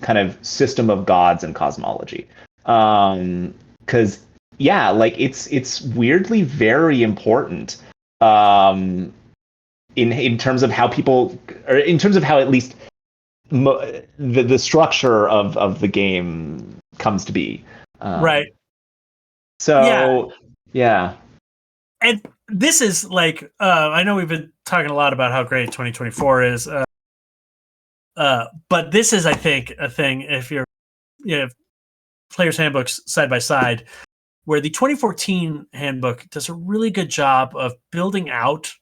kind of system of gods and cosmology? Because yeah, like it's weirdly very important. In terms of how people, or in terms of how at least the structure of the game comes to be. Right. So yeah. And this is like, I know we've been talking a lot about how great 2024 is, but this is, I think, a thing if you're, players' handbooks side by side, where the 2014 handbook does a really good job of building out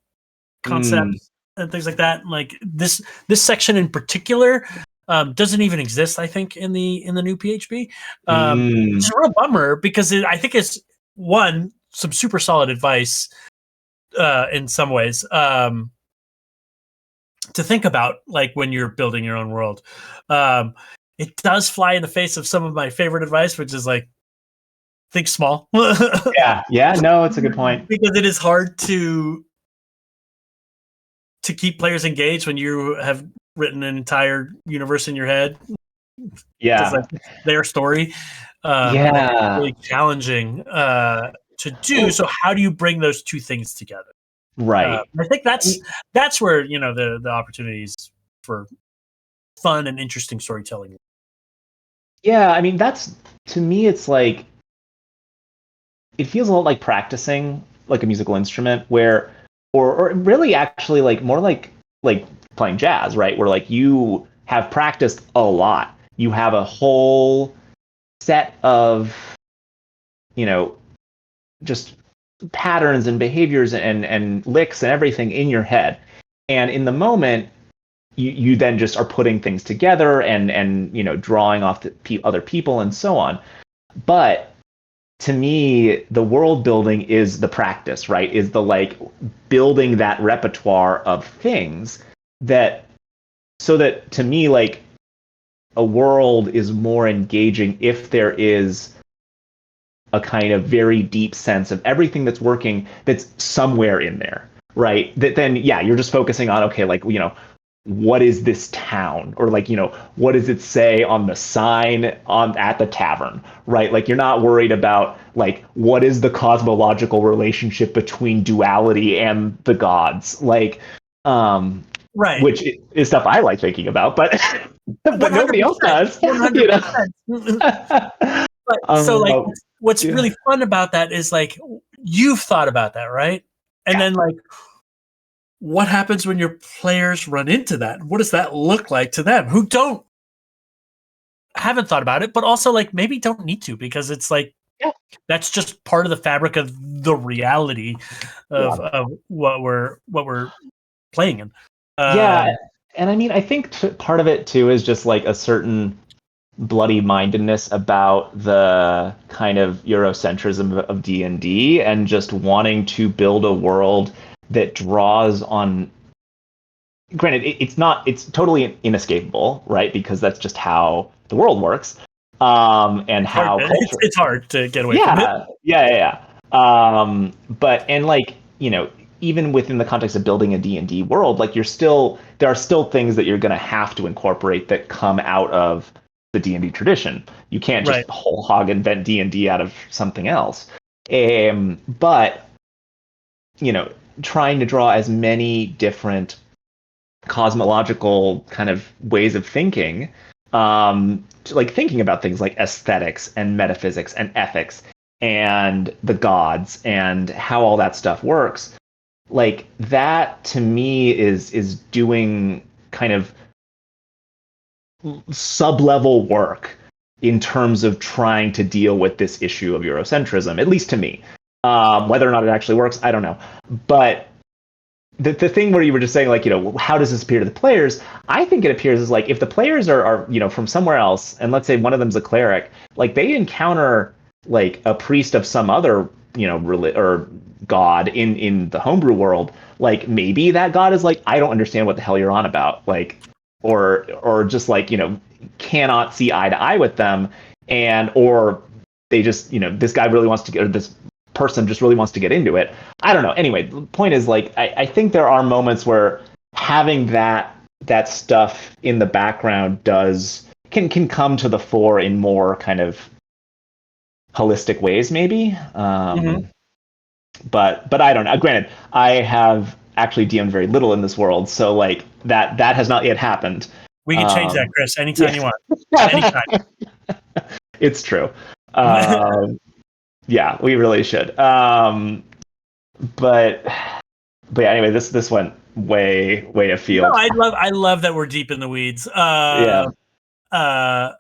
concepts and things like that. Like this section in particular doesn't even exist, I think, in the new PHP. It's a real bummer because I think it's some super solid advice in some ways to think about, like when you're building your own world. It does fly in the face of some of my favorite advice, which is like, think small. Yeah, no, it's a good point. Because it is hard to keep players engaged when you have written an entire universe in your head. Yeah. Like their story. It's really challenging to do. So how do you bring those two things together? Right. I think that's where, the opportunities for fun and interesting storytelling. Yeah, I mean, to me, it's like, it feels a lot like practicing like a musical instrument or really actually like more like playing jazz, right? Where like you have practiced a lot. You have a whole set of, just patterns and behaviors and licks and everything in your head. And in the moment, you then just are putting things together and drawing off other people and so on. But to me, the world building is the practice, right? Is the like building that repertoire of things so that to me, like a world is more engaging if there is a kind of very deep sense of everything that's working that's somewhere in there, right? That then, yeah, you're just focusing on, okay, like, what is this town, or like, what does it say on the sign at the tavern, right? Like, you're not worried about like what is the cosmological relationship between duality and the gods, like right, which is stuff I like thinking about, but nobody else does. 100%. So like what's really fun about that is like you've thought about that, right? And then like, what happens when your players run into that? What does that look like to them who haven't thought about it, but also like maybe don't need to, because it's like that's just part of the fabric of the reality of what we're playing in. And I mean, I think part of it too is just like a certain bloody-mindedness about the kind of Eurocentrism of D&D and just wanting to build a world that draws on. Granted, it's totally inescapable, right? Because that's just how the world works. And how it's hard to get away from it. Yeah. But and like, even within the context of building a D&D world, like there are still things that you're going to have to incorporate that come out of the D&D tradition. You can't just whole hog invent D&D out of something else. But trying to draw as many different cosmological kind of ways of thinking, like thinking about things like aesthetics and metaphysics and ethics and the gods and how all that stuff works. Like that to me is doing kind of sub-level work in terms of trying to deal with this issue of Eurocentrism, at least to me. Whether or not it actually works, I don't know. But the thing where you were just saying, like, how does this appear to the players? I think it appears as like if the players are from somewhere else, and let's say one of them's a cleric, like they encounter like a priest of some other or god in the homebrew world, like maybe that god is like, I don't understand what the hell you're on about, like, or just like cannot see eye to eye with them, and or they just this guy really wants to get, or this person just really wants to get into it. I don't know. Anyway, the point is, like, I think there are moments where having that stuff in the background can come to the fore in more kind of holistic ways, maybe. But I don't know. Granted, I have actually DM'd very little in this world, so like that has not yet happened. We can change that, Chris, anytime you want. Anytime. It's true. Yeah, we really should. But yeah, anyway, this went way afield. No, I love that we're deep in the weeds. Yeah. But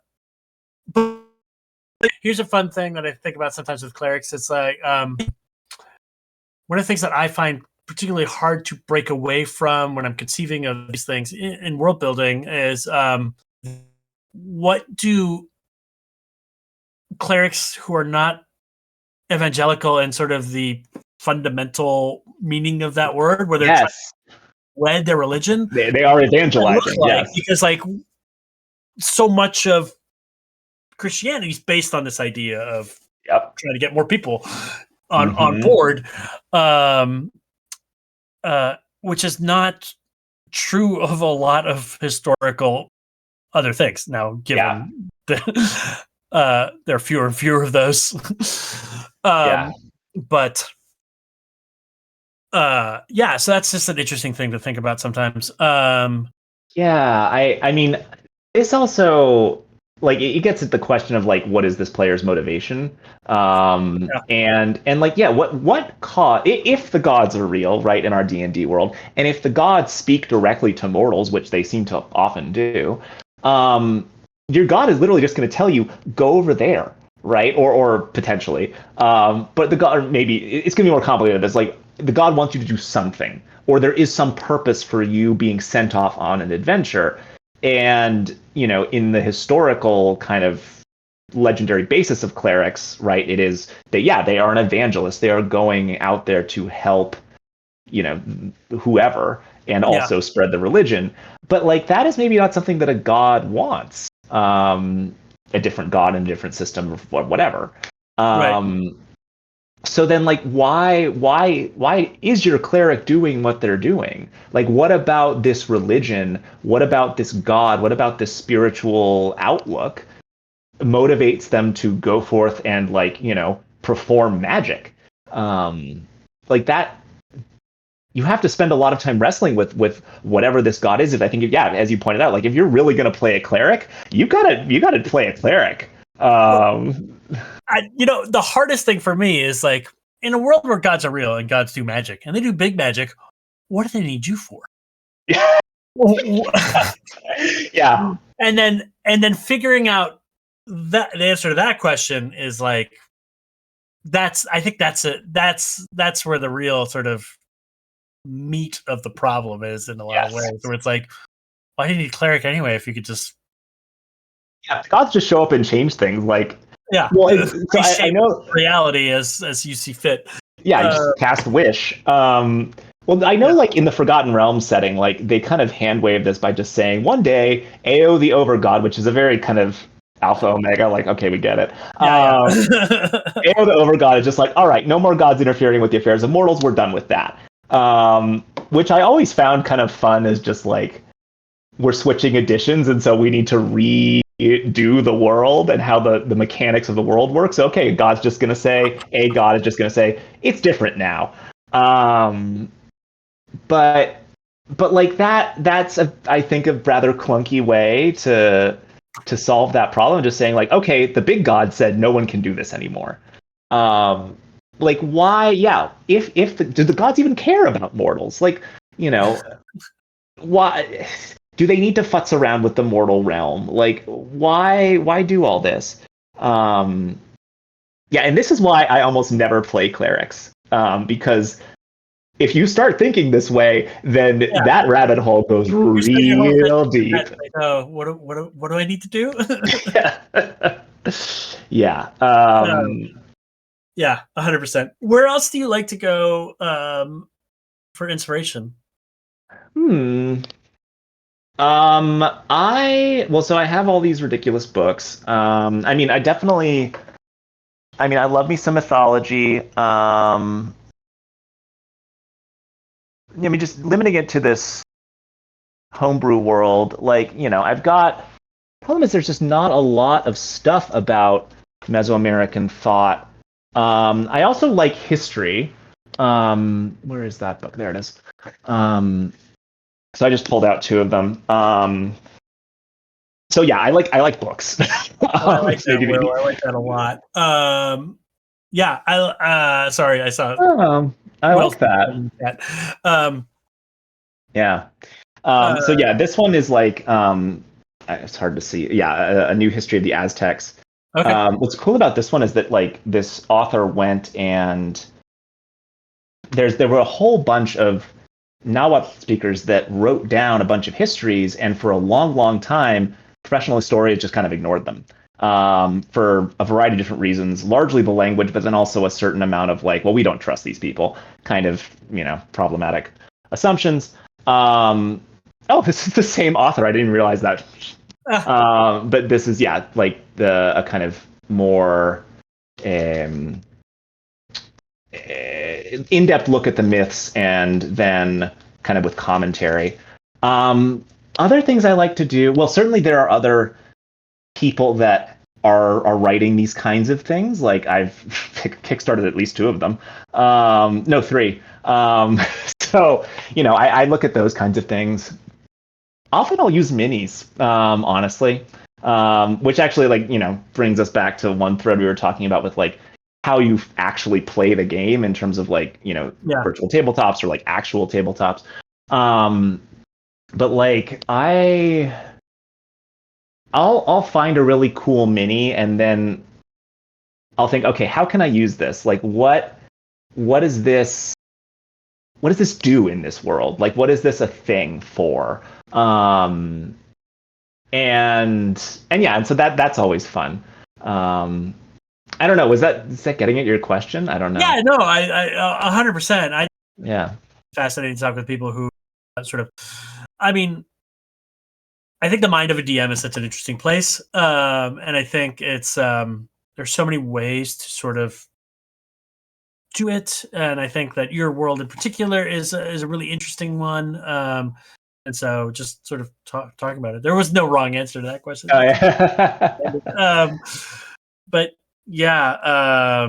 here's a fun thing that I think about sometimes with clerics. It's like one of the things that I find particularly hard to break away from when I'm conceiving of these things in world building is what do clerics who are not evangelical and sort of the fundamental meaning of that word, where they're trying to wed their religion, they are evangelizing, like, because like so much of Christianity is based on this idea of trying to get more people on board, which is not true of a lot of historical other things. Now, given there are fewer and fewer of those, but so that's just an interesting thing to think about sometimes. I mean, it's also like it gets at the question of like, what is this player's motivation? And like, what cause, if the gods are real, right, in our D&D world, and if the gods speak directly to mortals, which they seem to often do, your god is literally just going to tell you, go over there, right? Or potentially, but the god, or maybe it's going to be more complicated. It's like the god wants you to do something, or there is some purpose for you being sent off on an adventure. And in the historical kind of legendary basis of clerics, right, it is that they are an evangelist. They are going out there to help whoever, and also spread the religion. But like that is maybe not something that a god wants. A different god in a different system, or whatever. So then, like, why is your cleric doing what they're doing? Like, what about this religion? What about this god? What about this spiritual outlook motivates them to go forth and, like, perform magic? Like that. You have to spend a lot of time wrestling with whatever this god is. If I think, as you pointed out, like if you're really going to play a cleric, you gotta play a cleric. The hardest thing for me is like in a world where gods are real and gods do magic and they do big magic, what do they need you for? Yeah. And then figuring out that the answer to that question is like I think that's where the real sort of meat of the problem is in a lot of ways, where it's like, why do you need cleric anyway if you could just the gods just show up and change things, like I know reality as you see fit. You just cast wish. Well, I know, like, in the Forgotten Realms setting, like, they kind of hand-wave this by just saying, one day, Ao the Overgod, which is a very kind of alpha omega, like, okay, we get it. Ao the Overgod is just like, all right, no more gods interfering with the affairs of mortals, we're done with that. Which I always found kind of fun, is just like, we're switching editions, and so we need to redo the world and how the mechanics of the world works. Okay, God's just going to say, a God is just going to say, it's different now. But like that's I think a rather clunky way to solve that problem. Just saying, like, okay, the big God said no one can do this anymore. Like, why? Yeah, do the gods even care about mortals? Like, why do they need to futz around with the mortal realm? Like, why do all this? And this is why I almost never play clerics, because if you start thinking this way, then that rabbit hole goes real deep. Like, oh, what do I need to do? Yeah. Yeah, 100%. Where else do you like to go for inspiration? So I have all these ridiculous books. I love me some mythology. Just limiting it to this homebrew world, problem is there's just not a lot of stuff about Mesoamerican thought. I also like history. Where is that book? There it is. So I just pulled out two of them. So yeah, I like books. I like that a lot. Yeah, sorry, I saw. I like that. Yeah. So yeah, this one is like it's hard to see. Yeah, a new history of the Aztecs. Okay. What's cool about this one is that like this author went and there were a whole bunch of Nahuatl speakers that wrote down a bunch of histories, and for a long, long time, professional historians just kind of ignored them for a variety of different reasons, largely the language, but then also a certain amount of like, well, we don't trust these people, kind of, problematic assumptions. This is the same author. I didn't realize that. But this is, like a kind of more in-depth look at the myths, and then kind of with commentary. Other things I like to do, well, certainly there are other people that are writing these kinds of things. Like I've kickstarted at least two of them. No, three. So, I look at those kinds of things. Often I'll use minis, honestly, which actually brings us back to one thread we were talking about with like how you actually play the game in terms of like, virtual tabletops or like actual tabletops. But like I'll find a really cool mini, and then I'll think, okay, how can I use this? Like what is this? What does this do in this world? Like, what is this a thing for? And so that's always fun. I don't know. Is that getting at your question? I don't know. Yeah, no, I 100%. Yeah. Fascinating to talk with people who sort of, I think the mind of a DM is such an interesting place. And I think it's, there's so many ways to sort of do it. And I think that your world in particular is a really interesting one. And so just sort of talking about it. There was no wrong answer to that question. Oh, yeah. But yeah, I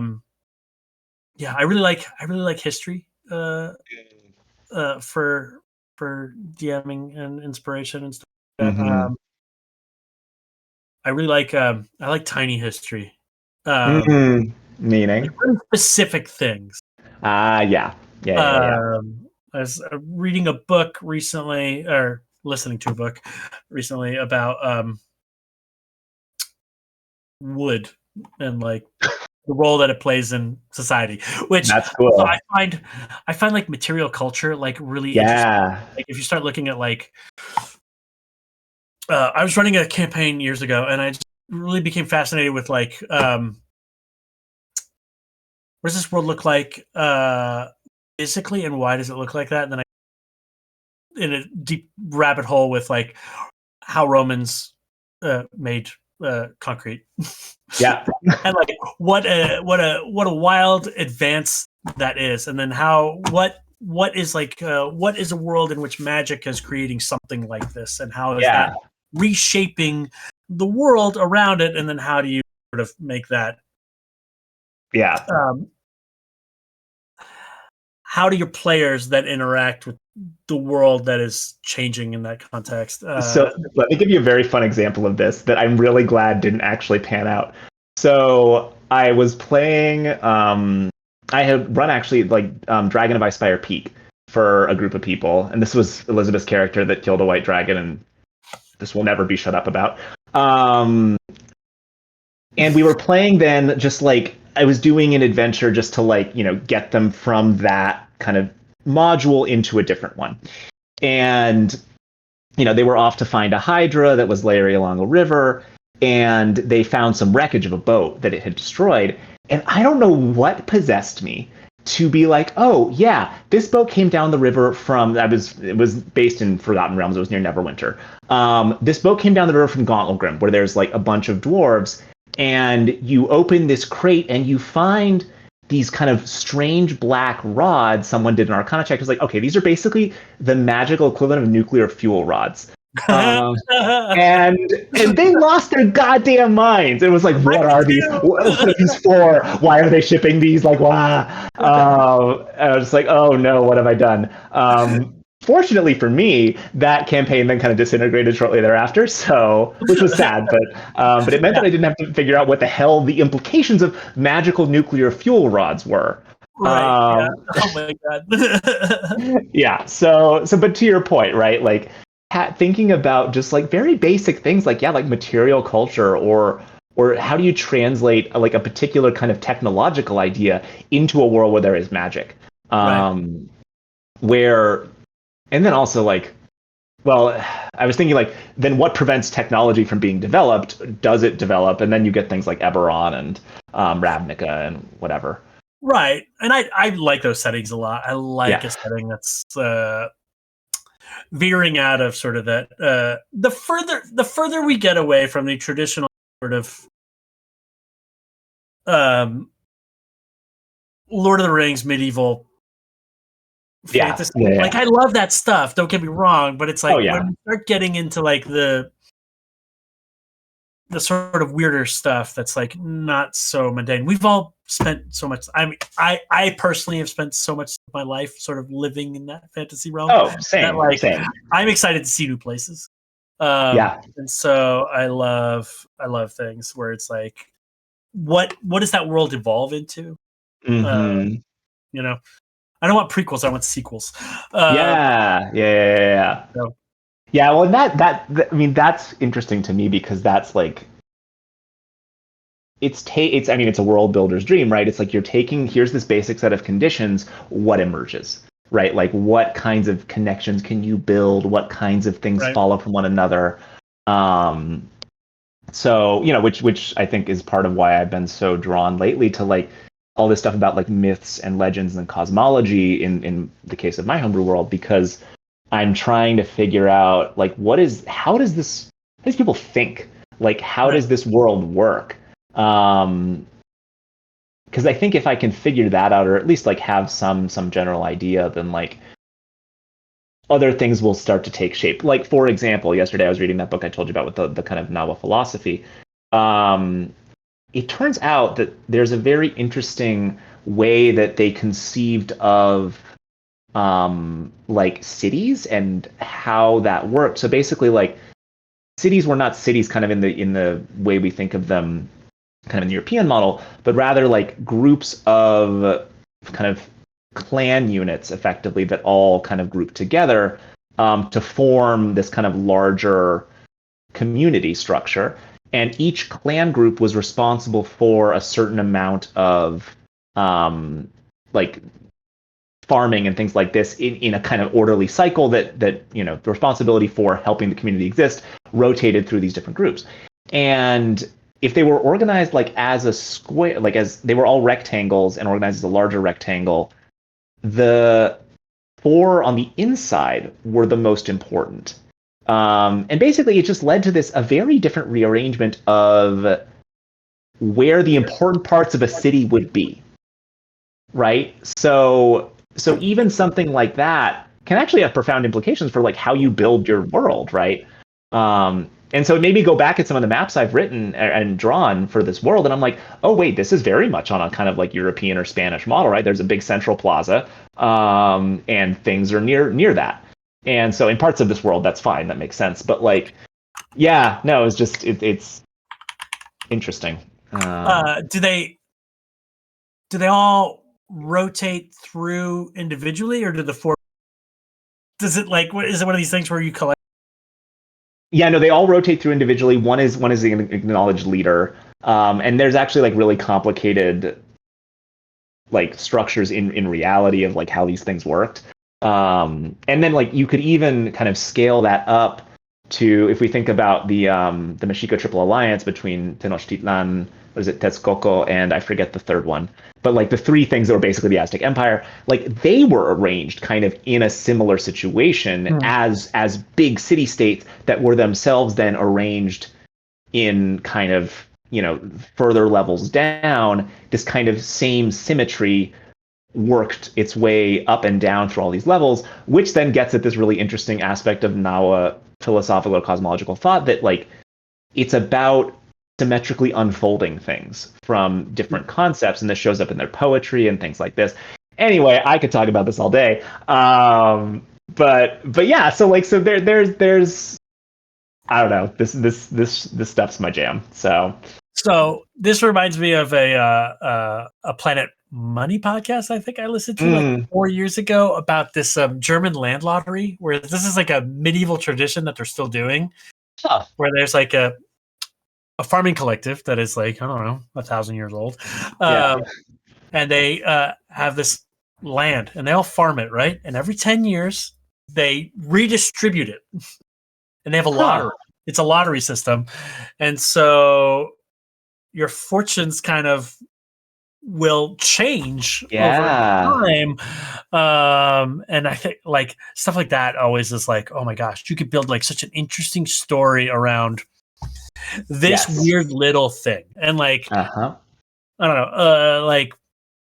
really like history for DMing and inspiration and stuff like that. Mm-hmm. I really like tiny history. Meaning like really specific things. Yeah. I was reading a book recently, or listening to a book recently about wood and like the role that it plays in society, which that's cool. So I find like material culture like really interesting. Like if you start looking at like I was running a campaign years ago, and I just really became fascinated with like what does this world look like physically, and why does it look like that? And then I in a deep rabbit hole with like how Romans made concrete. Yeah. And like what a wild advance that is, and then what is a world in which magic is creating something like this, and how is that reshaping the world around it, and then how do you sort of make that how do your players then interact with the world that is changing in that context? So let me give you a very fun example of this that I'm really glad didn't actually pan out. So I was playing, I had run actually like Dragon of Icespire Peak for a group of people. And this was Elizabeth's character that killed a white dragon, and this will never be shut up about. And we were playing then just like, I was doing an adventure just to like, get them from that kind of module into a different one. And, they were off to find a Hydra that was layering along a river, and they found some wreckage of a boat that it had destroyed. And I don't know what possessed me to be like, oh yeah, this boat came down the river from it was based in Forgotten Realms. It was near Neverwinter. This boat came down the river from Gauntlegrim, where there's like a bunch of dwarves, and you open this crate and you find these kind of strange black rods. Someone did an Arcana check. It's like, okay, these are basically the magical equivalent of nuclear fuel rods. And they lost their goddamn minds. It was like, what are these? What are these for? Why are they shipping these? Like, wow. I was like, oh no, what have I done? Fortunately for me, that campaign then kind of disintegrated shortly thereafter. So, which was sad, but it meant that I didn't have to figure out what the hell the implications of magical nuclear fuel rods were. Right. Oh my god. Yeah. So, but to your point, right? Like, thinking about just like very basic things like material culture or how do you translate like a particular kind of technological idea into a world where there is magic, where, and then also like, well, I was thinking like, then what prevents technology from being developed? Does it develop? And then you get things like Eberron and Ravnica and whatever. Right. And I like those settings a lot. I like a setting that's veering out of sort of that the further we get away from the traditional sort of Lord of the Rings medieval fantasy. Like I love that stuff, don't get me wrong, but it's like when we start getting into like the sort of weirder stuff that's like not so mundane. We've all spent so much. I mean, I personally have spent so much of my life sort of living in that fantasy realm. Oh, same. That, same. I'm excited to see new places. And so I love things where it's like, what does that world evolve into? Mm-hmm. I don't want prequels. I want sequels. Yeah. So, yeah, well, that I mean, that's interesting to me because that's like, it's a world builder's dream, right? It's like here's this basic set of conditions, what emerges, right? Like what kinds of connections can you build? What kinds of things follow from one another? So, which I think is part of why I've been so drawn lately to like all this stuff about like myths and legends and cosmology in the case of my homebrew world, because I'm trying to figure out like how do people think? Like how does this world work? Because I think if I can figure that out, or at least like have some general idea, then like other things will start to take shape. Like for example, yesterday I was reading that book I told you about with the kind of novel philosophy. It turns out that there's a very interesting way that they conceived of like cities and how that worked. So basically, like cities were not cities kind of in the way we think of them kind of in the European model, but rather like groups of kind of clan units effectively that all kind of group together to form this kind of larger community structure. And each clan group was responsible for a certain amount of like farming and things like this in a kind of orderly cycle that the responsibility for helping the community exist rotated through these different groups. And if they were organized like as a square, like as they were all rectangles and organized as a larger rectangle, the four on the inside were the most important. And basically it just led to a very different rearrangement of where the important parts of a city would be. Right? So even something like that can actually have profound implications for like how you build your world, right? And so it made me go back at some of the maps I've written and drawn for this world, and I'm like, oh wait, this is very much on a kind of like European or Spanish model, right? There's a big central plaza, and things are near that. And so in parts of this world, that's fine, that makes sense. But like, yeah, no, it's just it's interesting. Do they all rotate through individually, or do the four? Does it like is it one of these things where you collect? Yeah, no, they all rotate through individually. One is the acknowledged leader, and there's actually like really complicated like structures in reality of like how these things worked. And then like you could even kind of scale that up to, if we think about the Mexico Triple Alliance between Tenochtitlan, what is it, Texcoco, and I forget the third one, but like the three things that were basically the Aztec Empire, like they were arranged kind of in a similar situation as big city states that were themselves then arranged in kind of, further levels down. This kind of same symmetry worked its way up and down through all these levels, which then gets at this really interesting aspect of Nahua philosophical or cosmological thought, that like it's about symmetrically unfolding things from different concepts, and this shows up in their poetry and things like this. Anyway, I could talk about this all day. But yeah, so like there's I don't know, this stuff's my jam. So this reminds me of a Planet Money podcast I think I listened to like 4 years ago about this German land lottery, where this is like a medieval tradition that they're still doing, where there's like a farming collective that is like, I don't know, 1,000 years old, and they have this land and they all farm it, right? And every 10 years they redistribute it, and they have a lottery. It's a lottery system, and so your fortunes kind of will change over time. And I think like stuff like that always is like, oh my gosh, you could build like such an interesting story around this weird little thing. And like, I don't know, like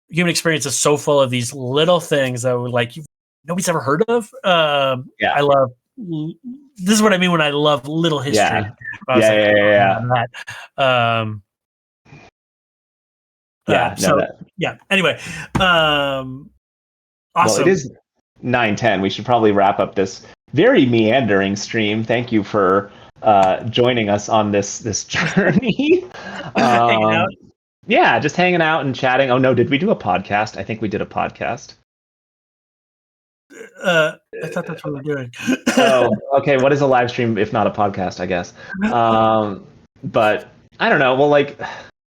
human experience is so full of these little things that were like, nobody's ever heard of. I love, this is what I mean when I love little history. Anyway, awesome. Well, it is 9:10. We should probably wrap up this very meandering stream. Thank you for joining us on this journey. Hanging out. Yeah, just hanging out and chatting. Oh no, did we do a podcast? I think we did a podcast. I thought that's what we're doing. Oh, okay. What is a live stream if not a podcast, I guess? But I don't know. Well, like,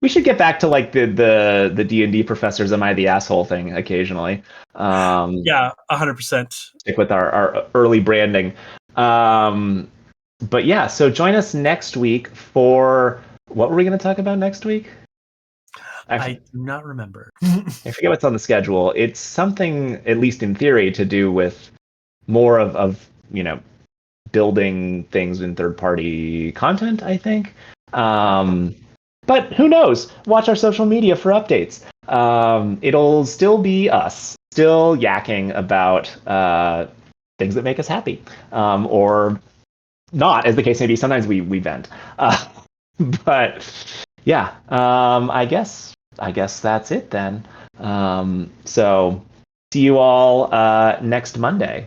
we should get back to like the D&D professors am I the asshole thing occasionally. 100%. Stick with our early branding. But yeah, so join us next week for, what were we going to talk about next week? I do not remember. I forget what's on the schedule. It's something, at least in theory, to do with more of building things in third-party content, I think. But who knows? Watch our social media for updates. It'll still be us, still yakking about things that make us happy, or not, as the case may be. Sometimes we vent. But yeah, I guess that's it then. So see you all next Monday.